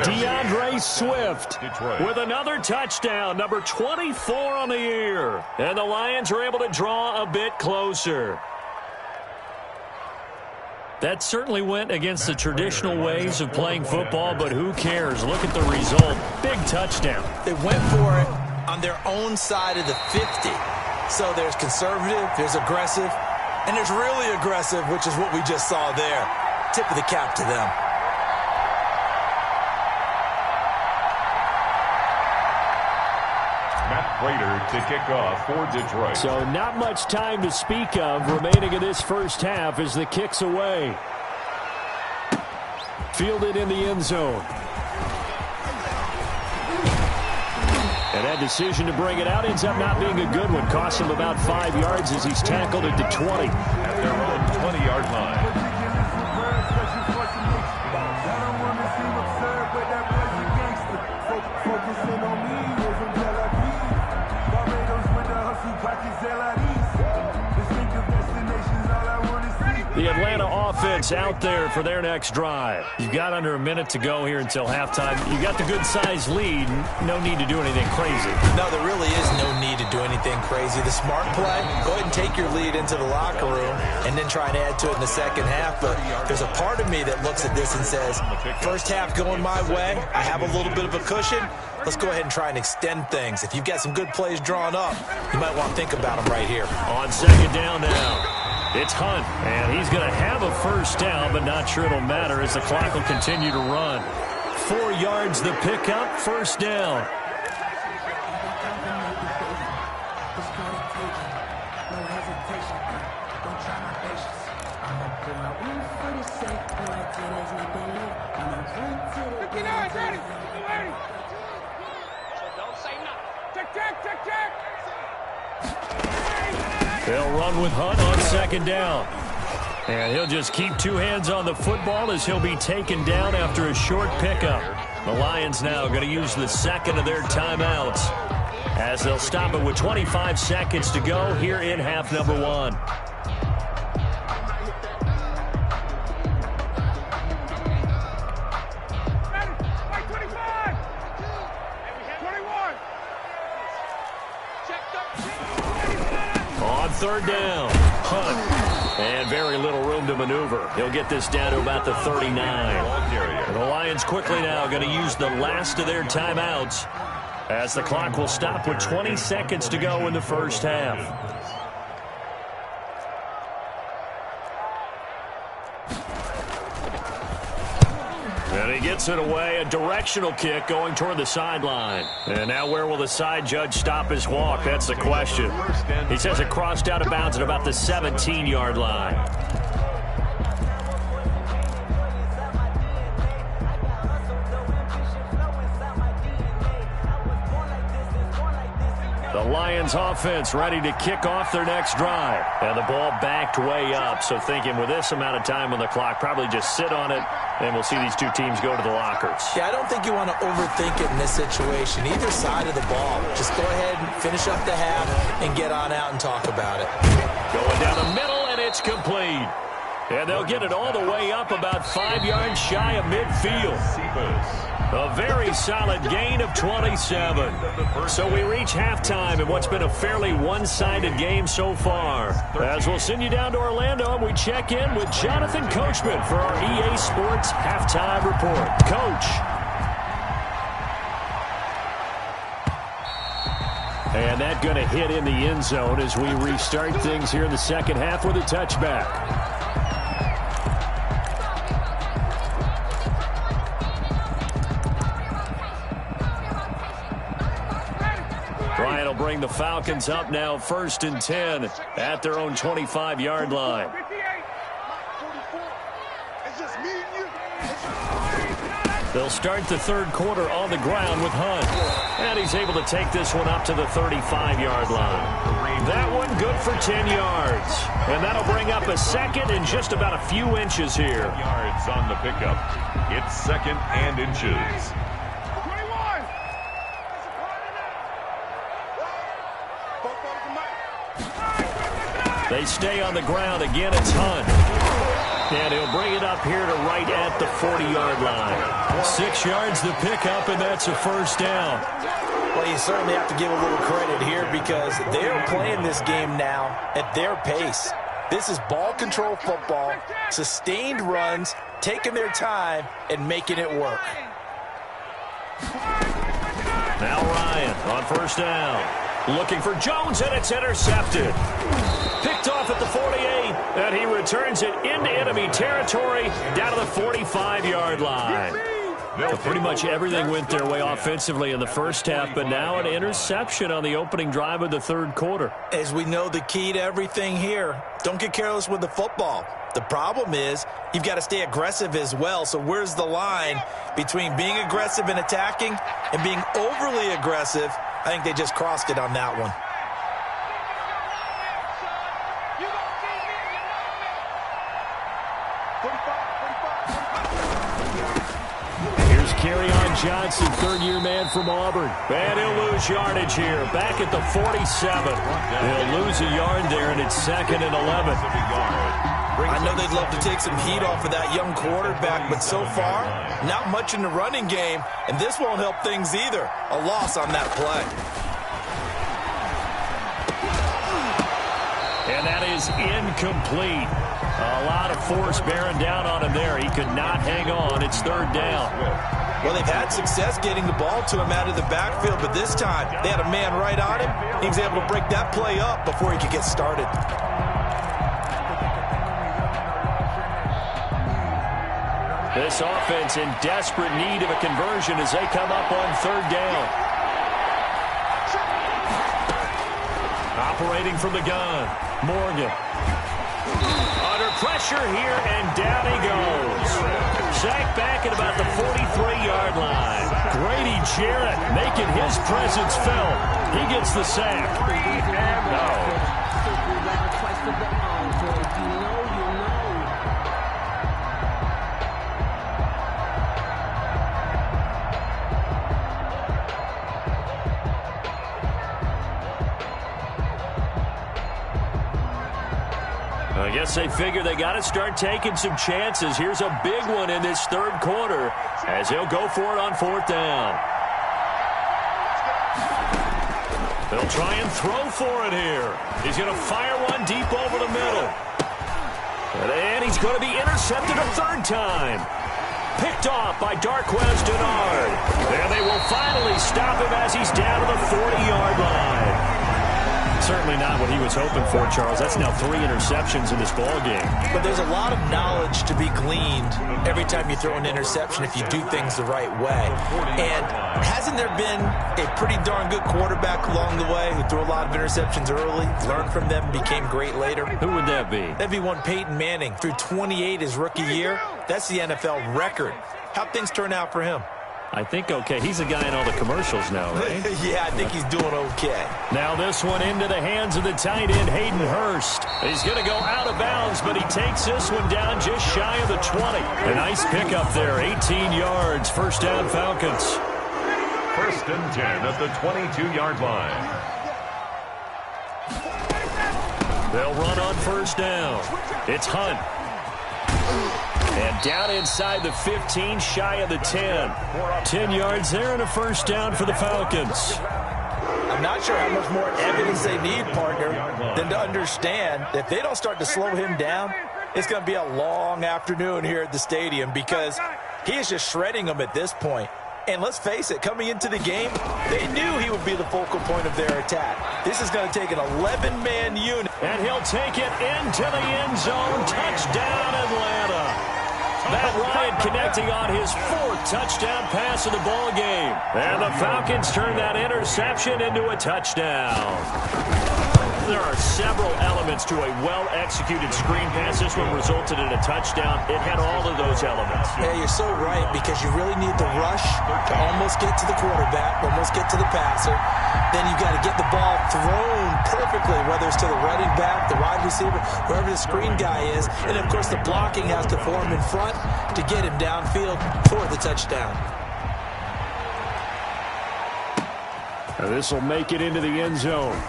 DeAndre Swift with another touchdown, number 24 on the year. And the Lions are able to draw a bit closer. That certainly went against the traditional ways of playing football, but who cares? Look at the result. Big touchdown. They went for it on their own side of the 50. So there's conservative, there's aggressive, and there's really aggressive, which is what we just saw there. Tip of the cap to them. To kick off for Detroit. So not much time to speak of remaining in this first half as the kick's away. Fielded in the end zone. And that decision to bring it out ends up not being a good one. Cost him about 5 yards as he's tackled at the 20. At their own 20-yard line. The Atlanta offense out there for their next drive. You've got under a minute to go here until halftime. You got the good-sized lead. No need to do anything crazy. No, there really is no need to do anything crazy. The smart play, go ahead and take your lead into the locker room and then try and add to it in the second half. But there's a part of me that looks at this and says, first half going my way, I have a little bit of a cushion. Let's go ahead and try and extend things. If you've got some good plays drawn up, you might want to think about them right here. On 2nd down now. It's Hunt, and he's going to have a first down, but not sure it'll matter as the clock will continue to run. 4 yards the pickup, first down. They'll run with Hunt on 2nd down. And he'll just keep 2 hands on the football as he'll be taken down after a short pickup. The Lions now going to use the 2nd of their timeouts as they'll stop it with 25 seconds to go here in half number 1. On 3rd down, Hunt. And very little room to maneuver. He'll get this down to about the 39. And the Lions quickly now going to use the last of their timeouts as the clock will stop with 20 seconds to go in the first half. And he gets it away, a directional kick going toward the sideline. And now where will the side judge stop his walk? That's the question. He says it crossed out of bounds at about the 17-yard line. The Lions offense ready to kick off their next drive. And the ball backed way up. So thinking with this amount of time on the clock, probably just sit on it, and we'll see these two teams go to the lockers. Yeah, I don't think you want to overthink it in this situation. Either side of the ball. Just go ahead and finish up the half and get on out and talk about it. Going down the middle, and it's complete. And they'll get it all the way up about 5 yards shy of midfield. A very solid gain of 27. So we reach halftime in what's been a fairly one-sided game so far. As we'll send you down to Orlando, and we check in with Jonathan Coachman for our EA Sports Halftime Report. Coach. And that going to hit in the end zone as we restart things here in the second half with a touchback. Bryant will bring the Falcons up now 1st and 10 at their own 25-yard line. They'll start the third quarter on the ground with Hunt. And he's able to take this one up to the 35-yard line. That one good for 10 yards. And that'll bring up a second and just about a few inches here. Yards on the pickup. It's second and inches. They stay on the ground. Again, it's Hunt. And he'll bring it up here to right at the 40-yard line. 6 yards to pick up, and that's a first down. Well, you certainly have to give a little credit here because they're playing this game now at their pace. This is ball control football, sustained runs, taking their time, and making it work. Now Ryan on first down. Looking for Jones, and it's intercepted. Picked off at the 48, and he returns it into enemy territory down to the 45-yard line. So pretty much everything went their way offensively in the first half, but now an interception on the opening drive of the third quarter. As we know, the key to everything here, don't get careless with the football. The problem is you've got to stay aggressive as well. So where's the line between being aggressive and attacking and being overly aggressive? I think they just crossed it on that one. Here's Kerryon Johnson, third-year man from Auburn. And he'll lose yardage here. Back at the 47. He'll lose a yard there, and it's 2nd and 11. I know they'd love to take some heat off of that young quarterback, but so far, not much in the running game, and this won't help things either. A loss on that play. And that is incomplete. A lot of force bearing down on him there. He could not hang on. It's third down. Well, they've had success getting the ball to him out of the backfield, but this time they had a man right on him. He was able to break that play up before he could get started. This offense in desperate need of a conversion as they come up on third down. Operating from the gun, Morgan. Under pressure here, and down he goes. Sacked back at about the 43-yard line. Grady Jarrett making his presence felt. He gets the sack. No. I guess they figure they got to start taking some chances. Here's a big one in this third quarter as he'll go for it on fourth down. They'll try and throw for it here. He's going to fire one deep over the middle. And he's going to be intercepted a third time. picked off by Darquez Denard. And they will finally stop him as he's down to the 40-yard line. Certainly not what he was hoping for, Charles. That's now 3 interceptions in this ball game. But there's a lot of knowledge to be gleaned every time you throw an interception if you do things the right way. And hasn't there been a pretty darn good quarterback along the way who threw a lot of interceptions early, learned from them, became great later? Who would that be? That'd be one Peyton Manning. Threw 28 his rookie year. That's the NFL record. How'd things turn out for him? I think okay. He's a guy in all the commercials now, right? Yeah, I think he's doing okay. Now this one into the hands of the tight end, Hayden Hurst. He's going to go out of bounds, but he takes this one down just shy of the 20. A nice pickup there, 18 yards. First down, Falcons. 1st and 10 at the 22-yard line. They'll run on 1st down. It's Hunt. And down inside the 15, shy of the 10. 10 yards there and a 1st down for the Falcons. I'm not sure how much more evidence they need, partner, than to understand that if they don't start to slow him down, it's going to be a long afternoon here at the stadium because he is just shredding them at this point. And let's face it, coming into the game, they knew he would be the focal point of their attack. This is going to take an 11-man unit. And he'll take it into the end zone. Touchdown, Atlanta. Matt Ryan connecting on his 4th touchdown pass of the ball game. And the Falcons turn that interception into a touchdown. There are several elements to a well-executed screen pass. This one resulted in a touchdown. It had all of those elements. Yeah, you're so right because you really need the rush to almost get to the quarterback, almost get to the passer. Then you've got to get the ball thrown perfectly, whether it's to the running back, the wide receiver, wherever the screen guy is. And, of course, the blocking has to form in front to get him downfield for the touchdown. This will make it into the end zone.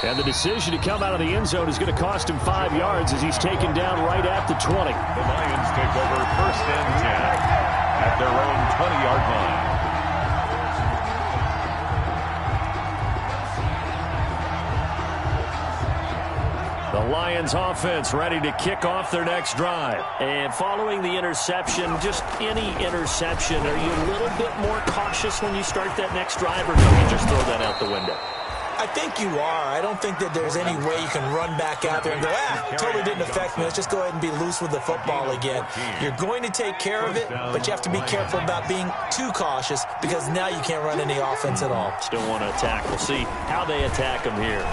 And the decision to come out of the end zone is going to cost him 5 yards as he's taken down right at the 20. The Lions take over 1st and 10 at their own 20-yard line. The Lions offense ready to kick off their next drive. And following the interception, just any interception, are you a little bit more cautious when you start that next drive, or do you just throw that out the window? I think you are. I don't think that there's any way you can run back out there and go, totally didn't affect me. Let's just go ahead and be loose with the football again. You're going to take care of it, but you have to be careful about being too cautious because now you can't run any offense at all. Still want to attack. We'll see how they attack him here.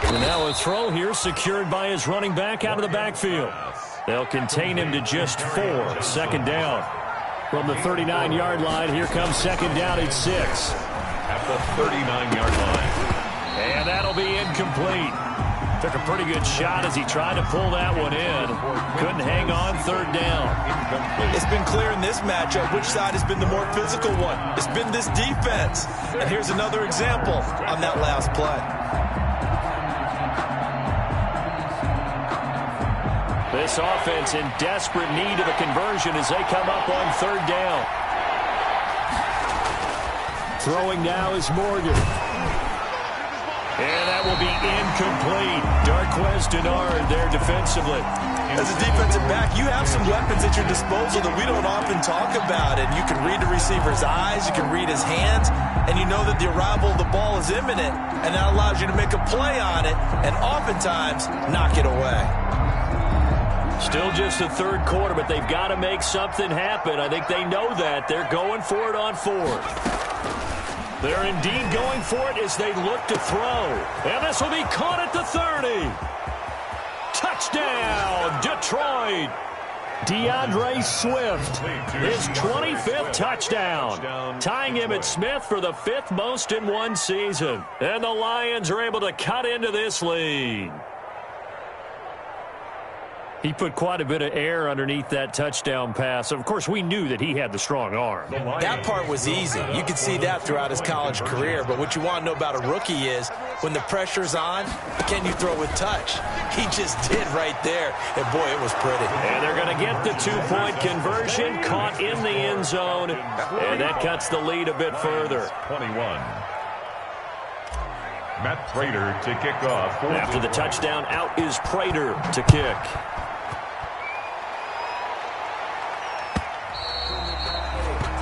And now a throw here secured by his running back out of the backfield. They'll contain him to just 4. 2nd down. From the 39-yard line, here comes 2nd down at 6. At the 39-yard line. And that'll be incomplete. Took a pretty good shot as he tried to pull that one in. Couldn't hang on. 3rd down. It's been clear in this matchup which side has been the more physical one. It's been this defense. And here's another example on that last play. This offense in desperate need of a conversion as they come up on 3rd down. Throwing now is Morgan. And that will be incomplete. Darquez Denard there defensively. As a defensive back, you have some weapons at your disposal that we don't often talk about. And you can read the receiver's eyes, you can read his hands, and you know that the arrival of the ball is imminent. And that allows you to make a play on it and oftentimes knock it away. Still just the 3rd quarter, but they've got to make something happen. I think they know that. They're going for it on 4th. They're indeed going for it as they look to throw. And this will be caught at the 30. Touchdown, Detroit. DeAndre Swift, his 25th touchdown, tying him at Smith for the 5th most in one season. And the Lions are able to cut into this lead. He put quite a bit of air underneath that touchdown pass. Of course, we knew that he had the strong arm. That part was easy. You could see that throughout his college career. But what you want to know about a rookie is when the pressure's on, can you throw with touch? He just did right there. And, boy, it was pretty. And they're going to get the 2-point conversion, caught in the end zone. And that cuts the lead a bit further. 21. Matt Prater to kick off. After the touchdown, out is Prater to kick.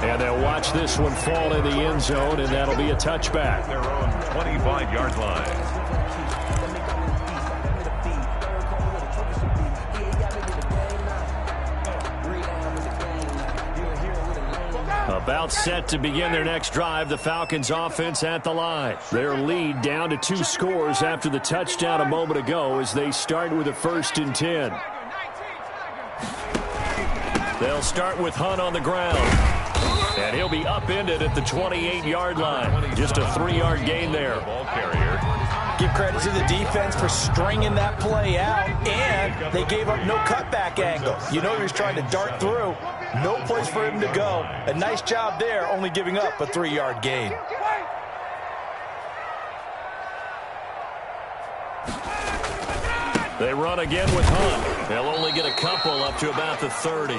And they'll watch this one fall in the end zone, and that'll be a touchback. Their own 25-yard line. About set to begin their next drive, the Falcons offense at the line. Their lead down to 2 scores after the touchdown a moment ago as they start with a 1st and 10. They'll start with Hunt on the ground. And he'll be upended at the 28-yard line. Just a 3-yard gain there. Ball carrier. Give credit to the defense for stringing that play out, and they gave up no cutback angle. You know he was trying to dart through. No place for him to go. A nice job there, only giving up a 3-yard gain. They run again with Hunt. They'll only get a couple up to about the 30.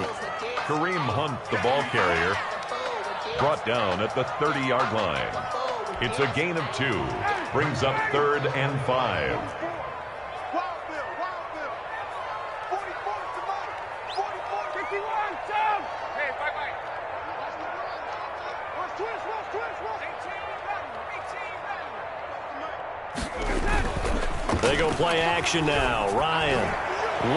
Kareem Hunt, the ball carrier, brought down at the 30-yard line. It's a gain of 2. Brings up 3rd and 5. They go play action now. Ryan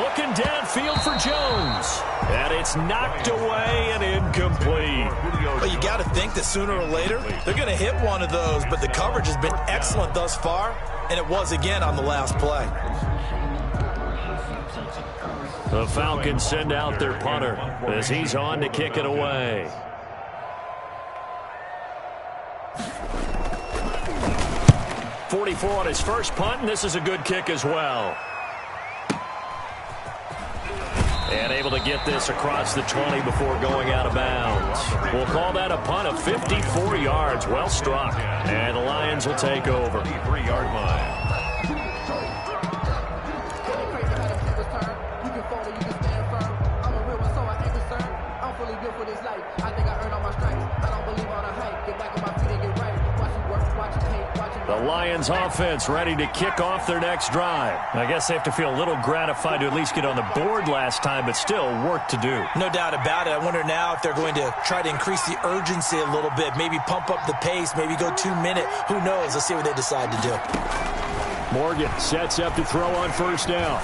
looking downfield for Jones. And it's knocked away and incomplete. Well, you got to think that sooner or later they're going to hit one of those, but the coverage has been excellent thus far, and it was again on the last play. The Falcons send out their punter as he's on to kick it away. .44 on his first punt, and this is a good kick as well. And able to get this across the 20 before going out of bounds. We'll call that a punt of 54 yards. Well struck. And the Lions will take over. 3-yard line. The Lions offense ready to kick off their next drive. I guess they have to feel a little gratified to at least get on the board last time, but still work to do. No doubt about it. I wonder now if they're going to try to increase the urgency a little bit, maybe pump up the pace, maybe go 2-minute. Who knows? Let's see what they decide to do. Morgan sets up to throw on 1st down.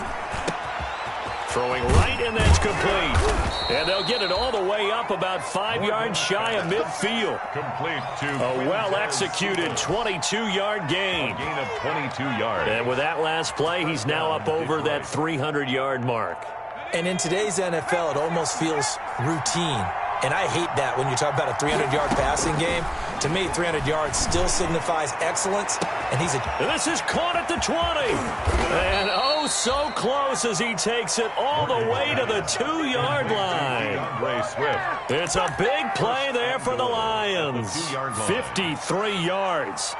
Throwing right, and that's complete. And they'll get it all the way up about 5 yards shy of midfield. Complete to a well-executed 22-yard gain. A gain of 22 yards. And with that last play, he's now up over that 300-yard mark. And in today's NFL, it almost feels routine. And I hate that when you talk about a 300-yard passing game. To me, 300 yards still signifies excellence. And this is caught at the 20. And oh, so close as he takes it all the way to the 2-yard line. It's a big play there for the Lions. 53 yards.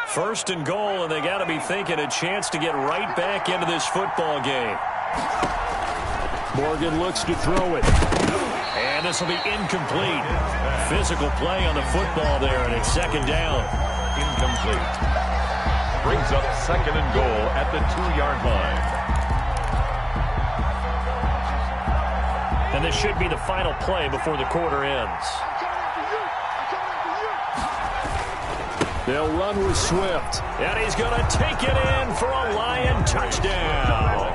First and goal, and they got to be thinking a chance to get right back into this football game. Morgan looks to throw it. And this will be incomplete. Physical play on the football there, and it's 2nd down. Incomplete. Brings up 2nd and goal at the 2-yard line. And this should be the final play before the quarter ends. They'll run with Swift. And he's going to take it in for a Lion touchdown.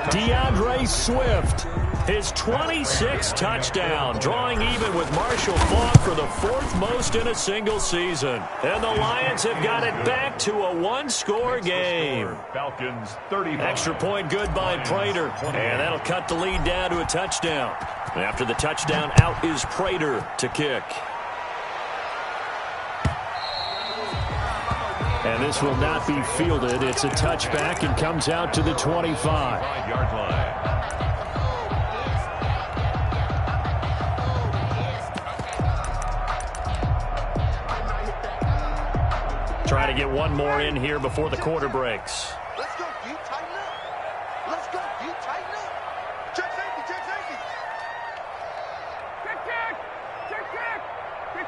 DeAndre Swift, his 26th touchdown, drawing even with Marshall Faulk for the 4th most in a single season. And the Lions have got it back to a 1-score game. Falcons 35. Extra point good by Prater. And that'll cut the lead down to a touchdown. After the touchdown, out is Prater to kick. And this will not be fielded. It's a touchback and comes out to the 25. 5-yard line. Trying to get one more in here before the quarter breaks. Let's go, D. Tighten up. Let's go, D. Tighten up. Check safety. Check safety. Check. Check, check. Check, check. Check,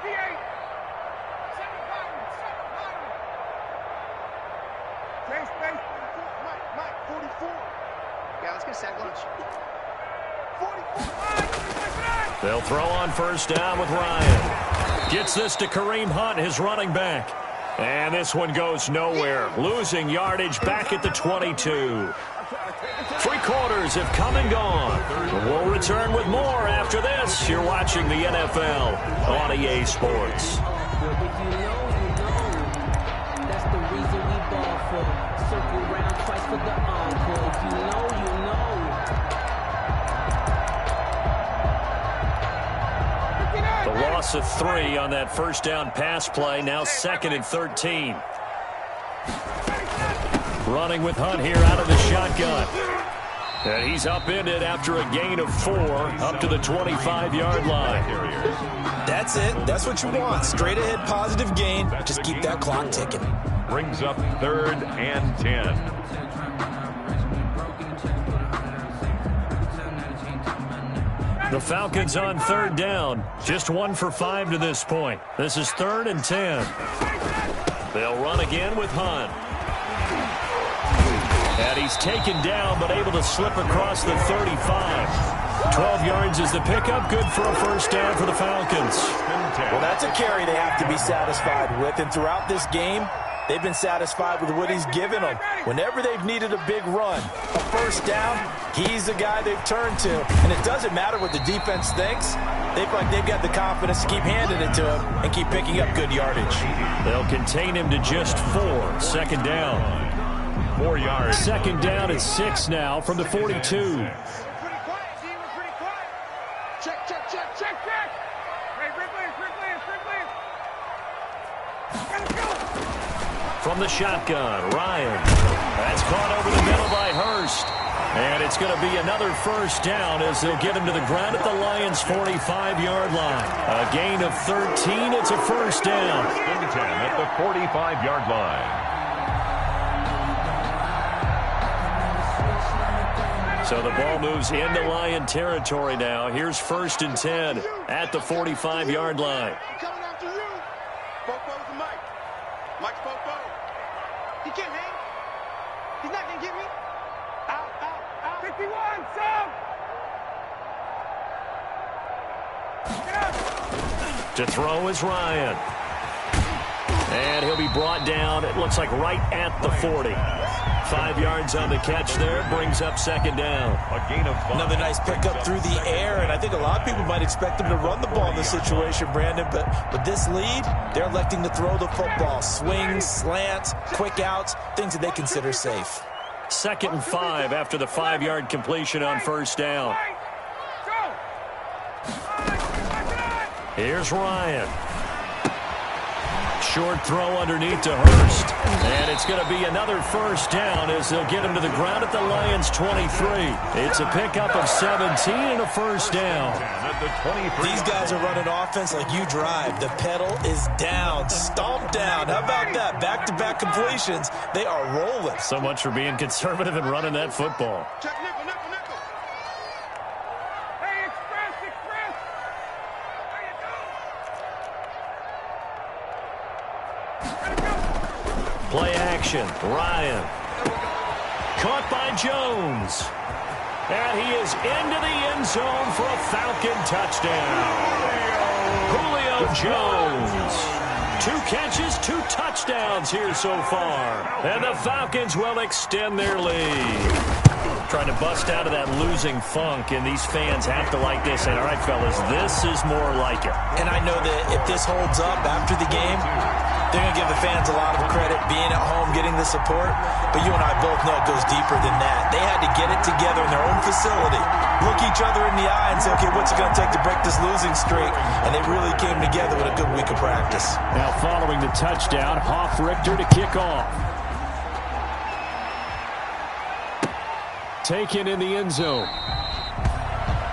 They'll throw on first down with Ryan. Gets this to Kareem Hunt, his running back. And this one goes nowhere. Losing yardage back at the 22. 3 quarters have come and gone. We'll return with more after this. You're watching the NFL on EA Sports. That's the reason we ball for. Circle round twice for the encore. If you know, you know. The loss of 3 on that first down pass play. Now 2nd and 13. Running with Hunt here out of the shotgun. And he's upended after a gain of 4 up to the 25-yard line. That's it. That's what you want. Straight ahead positive gain. Just keep that clock ticking. Brings up 3rd and 10. The Falcons on 3rd down. Just 1 for 5 to this point. This is 3rd and 10. They'll run again with Hunt. And he's taken down, but able to slip across the 35. 12 yards is the pickup. Good for a first down for the Falcons. Well, that's a carry they have to be satisfied with. And throughout this game, they've been satisfied with what he's given them. Whenever they've needed a big run, a first down, he's the guy they've turned to. And it doesn't matter what the defense thinks. They feel like they've got the confidence to keep handing it to him and keep picking up good yardage. They'll contain him to just 4. 2nd down. 4 yards. 2nd down and 6 now from the 42. From the shotgun, Ryan. That's caught over the middle by Hurst. And it's going to be another first down as they'll get him to the ground at the Lions' 45-yard line. A gain of 13. It's a first down. 10 at the 45-yard line. So the ball moves into Lion territory now. Here's 1st and 10 at the 45-yard line. Coming after you. Bobo's the Mike. Mike's Bobo. He can't hang. He's not going to get me. Out, out, out. 51, sub. To throw is Ryan. And he'll be brought down, it looks like right at the 40. 5 yards on the catch there, brings up 2nd down. A gain of 5. Another nice pickup through the air, and I think a lot of people might expect him to run the ball in this situation, Brandon, but with this lead, they're electing to throw the football. Swings, slants, quick outs, things that they consider safe. 2nd and 5 after the 5-yard completion on first down. Here's Ryan. Short throw underneath to Hurst. And it's going to be another first down as they'll get him to the ground at the Lions' 23. It's a pickup of 17 and a first down. These guys are running offense like you drive. The pedal is down, stomped down. How about that? Back-to-back completions. They are rolling. So much for being conservative and running that football. Check nickel, nickel, nickel. Hey, express, express. There you go. Play action. Ryan. Caught by Jones. And he is into the end zone for a Falcon touchdown. Julio Jones. 2 catches, 2 touchdowns here so far. And the Falcons will extend their lead. Trying to bust out of that losing funk, and these fans have to like this. And all right, fellas, this is more like it. And I know that if this holds up after the game, they're going to give the fans a lot of credit being at home, getting the support. But you and I both know it goes deeper than that. They had to get it together in their own facility, look each other in the eye and say, okay, what's it going to take to break this losing streak? And they really came together with a good week of practice. Now following the touchdown, Hoff-Richter to kick off. Taken in the end zone.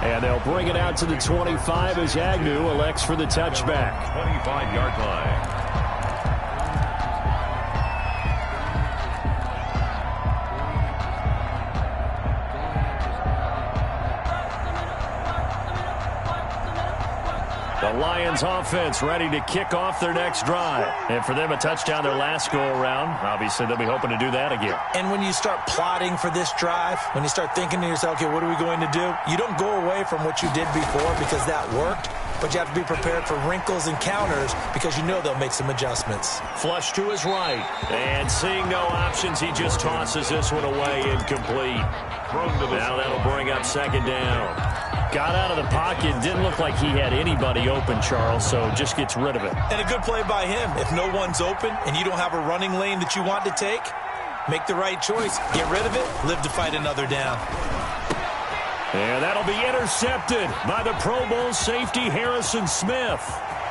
And they'll bring it out to the 25 as Agnew elects for the touchback. 25-yard line. The Lions offense ready to kick off their next drive. And for them, a touchdown their last go-around. Obviously, they'll be hoping to do that again. And when you start plotting for this drive, when you start thinking to yourself, okay, what are we going to do? You don't go away from what you did before because that worked, but you have to be prepared for wrinkles and counters because you know they'll make some adjustments. Flush to his right. And seeing no options, he just tosses this one away, incomplete. Now that'll bring up second down. Got out of the pocket. Didn't look like he had anybody open, Charles, so just gets rid of it. And a good play by him. If no one's open and you don't have a running lane that you want to take, make the right choice. Get rid of it. Live to fight another down. And that'll be intercepted by the Pro Bowl safety Harrison Smith.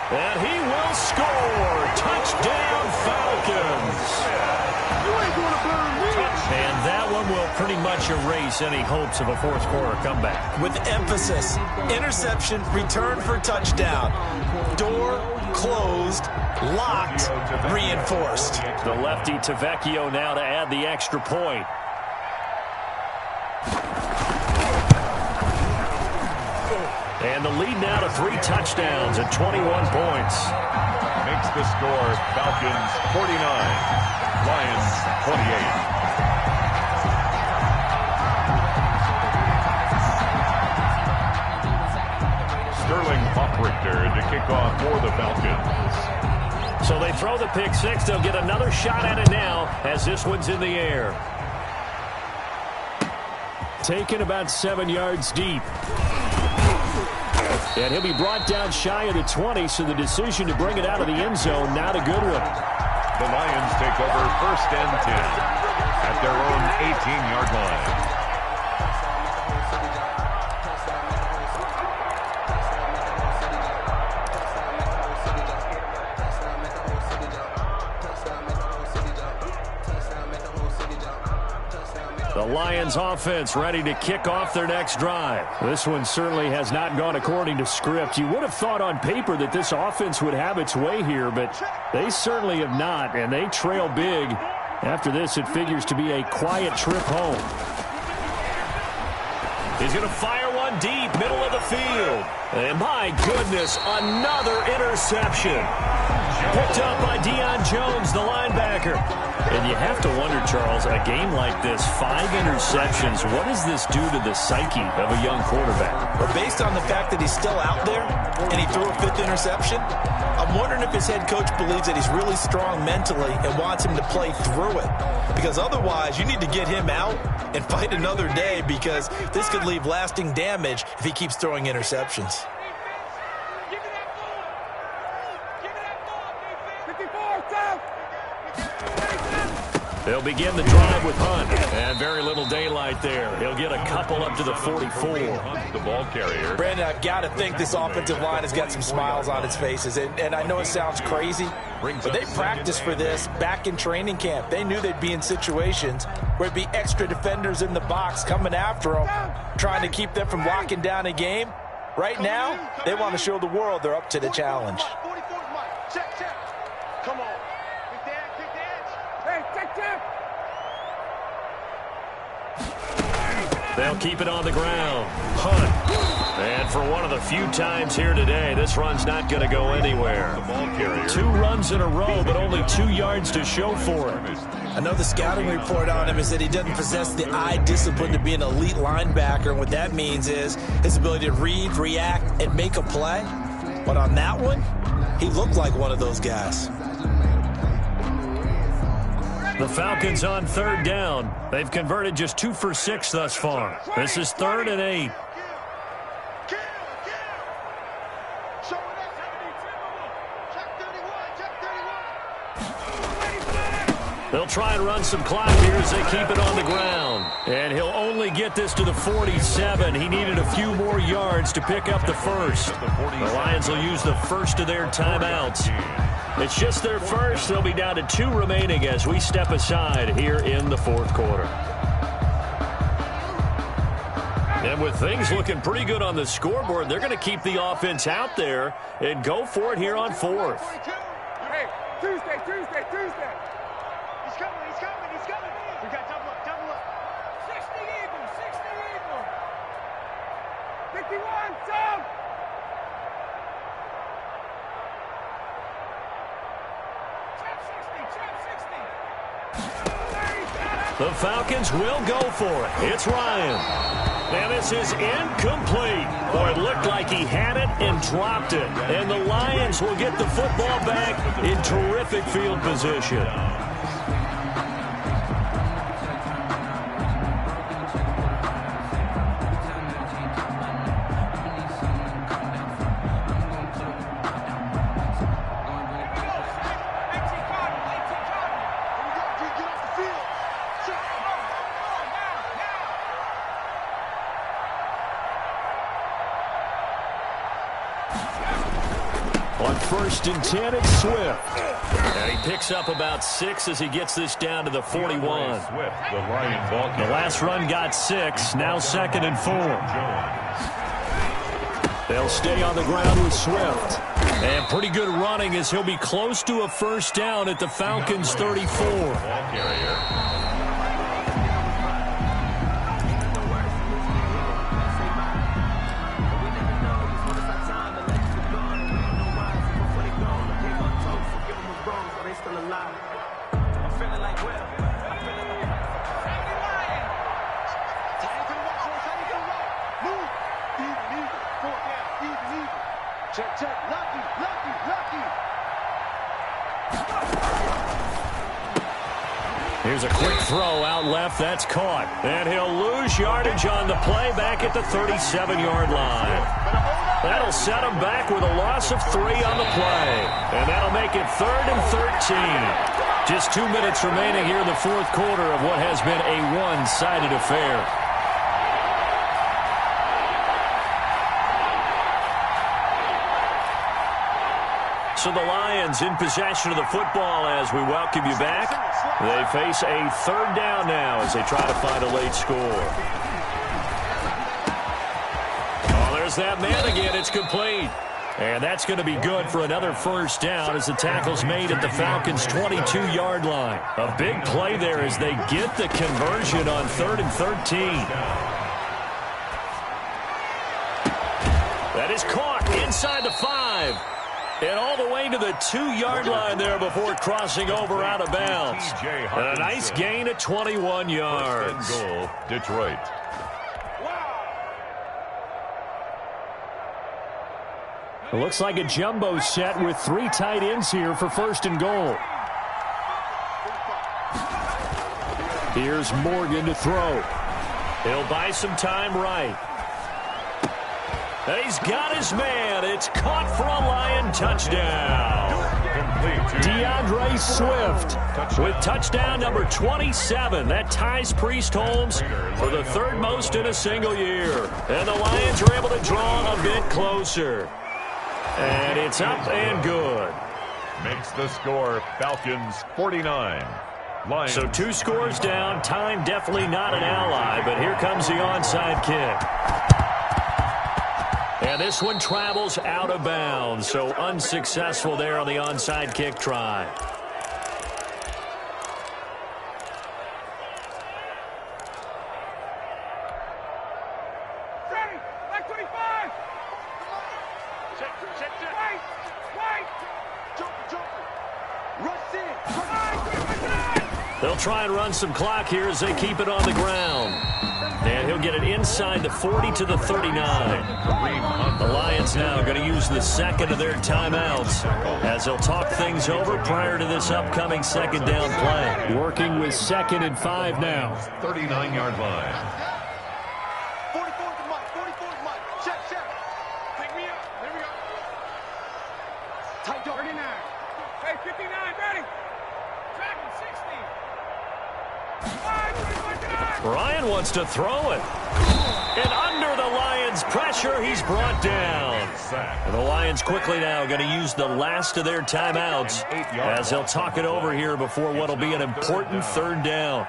And he will score. Touchdown, Falcons. And that one will pretty much erase any hopes of a fourth-quarter comeback. With emphasis, interception, return for touchdown. Door closed, locked, reinforced. The lefty Tavecchio now to add the extra point. And the lead now to 3 touchdowns and 21 points. Makes the score Falcons 49, Lions 28. Sterling Hofrichter to kick off for the Falcons. So they throw the pick six. They'll get another shot at it now as this one's in the air. Taken about 7 yards deep. And he'll be brought down shy of the 20, so the decision to bring it out of the end zone, not a good one. The Lions take over 1st and 10 at their own 18-yard line. The Lions offense ready to kick off their next drive. This one certainly has not gone according to script. You would have thought on paper that this offense would have its way here, but they certainly have not, and they trail big. After this, it figures to be a quiet trip home. He's going to fire one deep, middle of the field. And my goodness, another interception. Picked up by Deion Jones, the linebacker. And you have to wonder, Charles, a game like this, 5 interceptions, what does this do to the psyche of a young quarterback? Well, based on the fact that he's still out there and he threw a 5th interception, I'm wondering if his head coach believes that he's really strong mentally and wants him to play through it. Because otherwise, you need to get him out and fight another day because this could leave lasting damage if he keeps throwing interceptions. They'll begin the drive with Hunt. And very little daylight there. He'll get a couple up to the 44. Hunt, the ball carrier. Brandon, I've got to think this offensive line has got some smiles on its faces. And I know it sounds crazy, but they practiced for this back in training camp. They knew they'd be in situations where it'd be extra defenders in the box coming after them, trying to keep them from locking down a game. Right now, they want to show the world they're up to the challenge. Come on. Kick the edge. Hey, check. They'll keep it on the ground. Hunt. And for one of the few times here today, this run's not going to go anywhere. The ball carrier. 2 runs in a row, but only 2 yards to show for it. I know the scouting report on him is that he doesn't possess the eye discipline to be an elite linebacker. And what that means is his ability to read, react, and make a play. But on that one, he looked like one of those guys. The Falcons on 3rd down. They've converted just 2 for 6 thus far. This is 3rd and 8. They'll try and run some clock here as they keep it on the ground. And he'll only get this to the 47. He needed a few more yards to pick up the first. The Lions will use the first of their timeouts. It's just their first. They'll be down to 2 remaining as we step aside here in the 4th quarter. And with things looking pretty good on the scoreboard, they're going to keep the offense out there and go for it here on 4th. Hey, Tuesday. He's coming. We got double up. 60 Eagles. 51, Tom. The Falcons will go for it. It's Ryan. And this is incomplete. Boy, it looked like he had it and dropped it. And the Lions will get the football back in terrific field position. On 1st and 10, it's Swift. And he picks up about 6 as he gets this down to the 41. Swift, the Lion ball The last run got 6, now 2nd and 4. They'll stay on the ground with Swift. And pretty good running as he'll be close to a first down at the Falcons' 34. Ball carrier. Here's a quick throw out left. That's caught. And he'll lose yardage on the play back at the 37-yard line. That'll set him back with a loss of 3 on the play. And that'll make it 3rd and 13. Just 2 minutes remaining here in the fourth quarter of what has been a one-sided affair. So the Lions in possession of the football as we welcome you back. They face a 3rd down now as they try to find a late score. Oh, there's that man again. It's complete. And that's going to be good for another first down as the tackle's made at the Falcons' 22-yard line. A big play there as they get the conversion on 3rd and 13. That is caught inside the 5. And all the way to the 2-yard line there before crossing over out of bounds. And a nice gain at 21 yards. First and goal, Detroit. It looks like a jumbo set with 3 tight ends here for 1st and goal. Here's Morgan to throw. He'll buy some time right. He's got his man. It's caught for a Lion touchdown. DeAndre Swift with touchdown number 27. That ties Priest Holmes for the 3rd most in a single year. And the Lions are able to draw a bit closer. And it's up and good. Makes the score Falcons 49. Lions. So 2 scores down. Time definitely not an ally, but here comes the onside kick. And this one travels out of bounds, so unsuccessful there on the onside kick try. Ready, like 25. Check. Wait. Jump. Rush in. They'll try and run some clock here as they keep it on the ground. And he'll get it inside the 40 to the 39. The Lions now going to use the 2nd of their timeouts as they'll talk things over prior to this upcoming 2nd down play. Working with 2nd and 5 now. 39-yard line. 44 to Mike. Check. Pick me up. Here we go. Tight dog. 39. Hey, 59, ready. Tracking 60. 5, Ryan wants to throw it. And under the Lions' pressure, he's brought down. And the Lions quickly now going to use the last of their timeouts as they'll talk it over here before what will be an important 3rd down.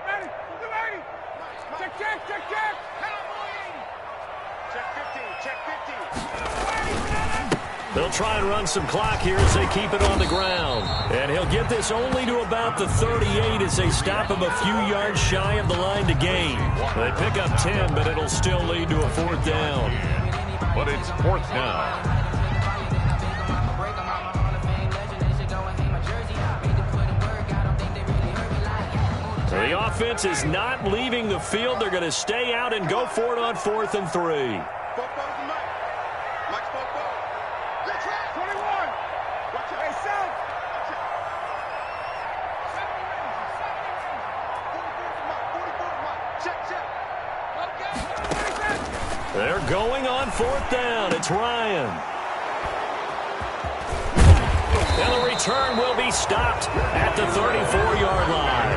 ready. Check. Check 15. They'll try and run some clock here as they keep it on the ground. And he'll get this only to about the 38 as they stop him a few yards shy of the line to gain. They pick up 10, but it'll still lead to a 4th down. but it's 4th down. The offense is not leaving the field. They're going to stay out and go for it on 4th and 3. They're going on 4th down. It's Ryan. And the return will be stopped at the 34-yard line.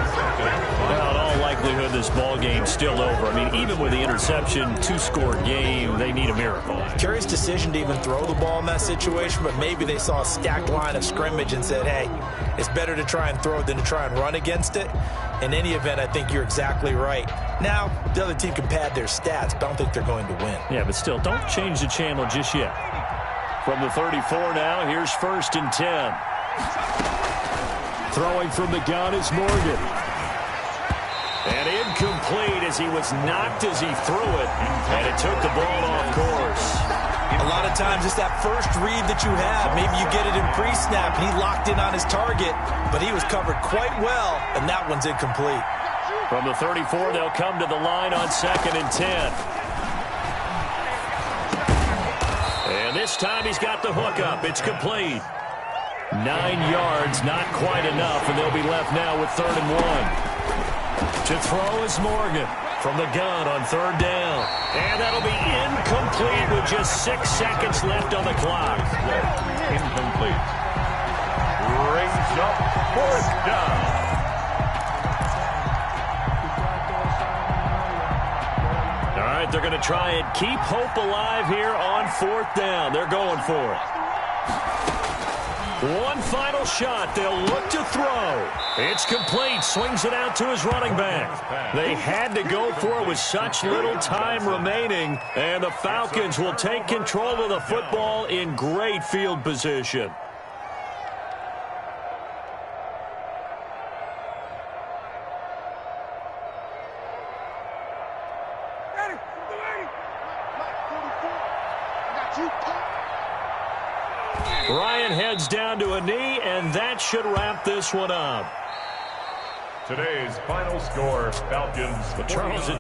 Well, in all likelihood, this ball game's still over. I mean, even with the interception, 2-score game, they need a miracle. Curious decision to even throw the ball in that situation, but maybe they saw a stacked line of scrimmage and said, hey, it's better to try and throw than to try and run against it. In any event, I think you're exactly right. Now, the other team can pad their stats, but I don't think they're going to win. Yeah, but still, don't change the channel just yet. From the 34 now, here's 1st and 10. Throwing from the gun is Morgan. And incomplete as he was knocked as he threw it, and it took the ball off course. A lot of times it's that first read that you have. Maybe you get it in pre-snap, and he locked in on his target, but he was covered quite well, and that one's incomplete. From the 34, they'll come to the line on 2nd and 10. And this time he's got the hook up. It's complete. 9 yards, not quite enough, and they'll be left now with 3rd and 1. To throw is Morgan from the gun on 3rd down. And that'll be incomplete with just 6 seconds left on the clock. Incomplete. Brings up 4th down. All right, they're going to try and keep hope alive here on 4th down. They're going for it. One final shot. They'll look to throw. It's complete. Swings it out to his running back. They had to go for it with such little time remaining. And the Falcons will take control of the football in great field position. Ryan heads down to a knee, and that should wrap this one up. Today's final score, Falcons. Charles,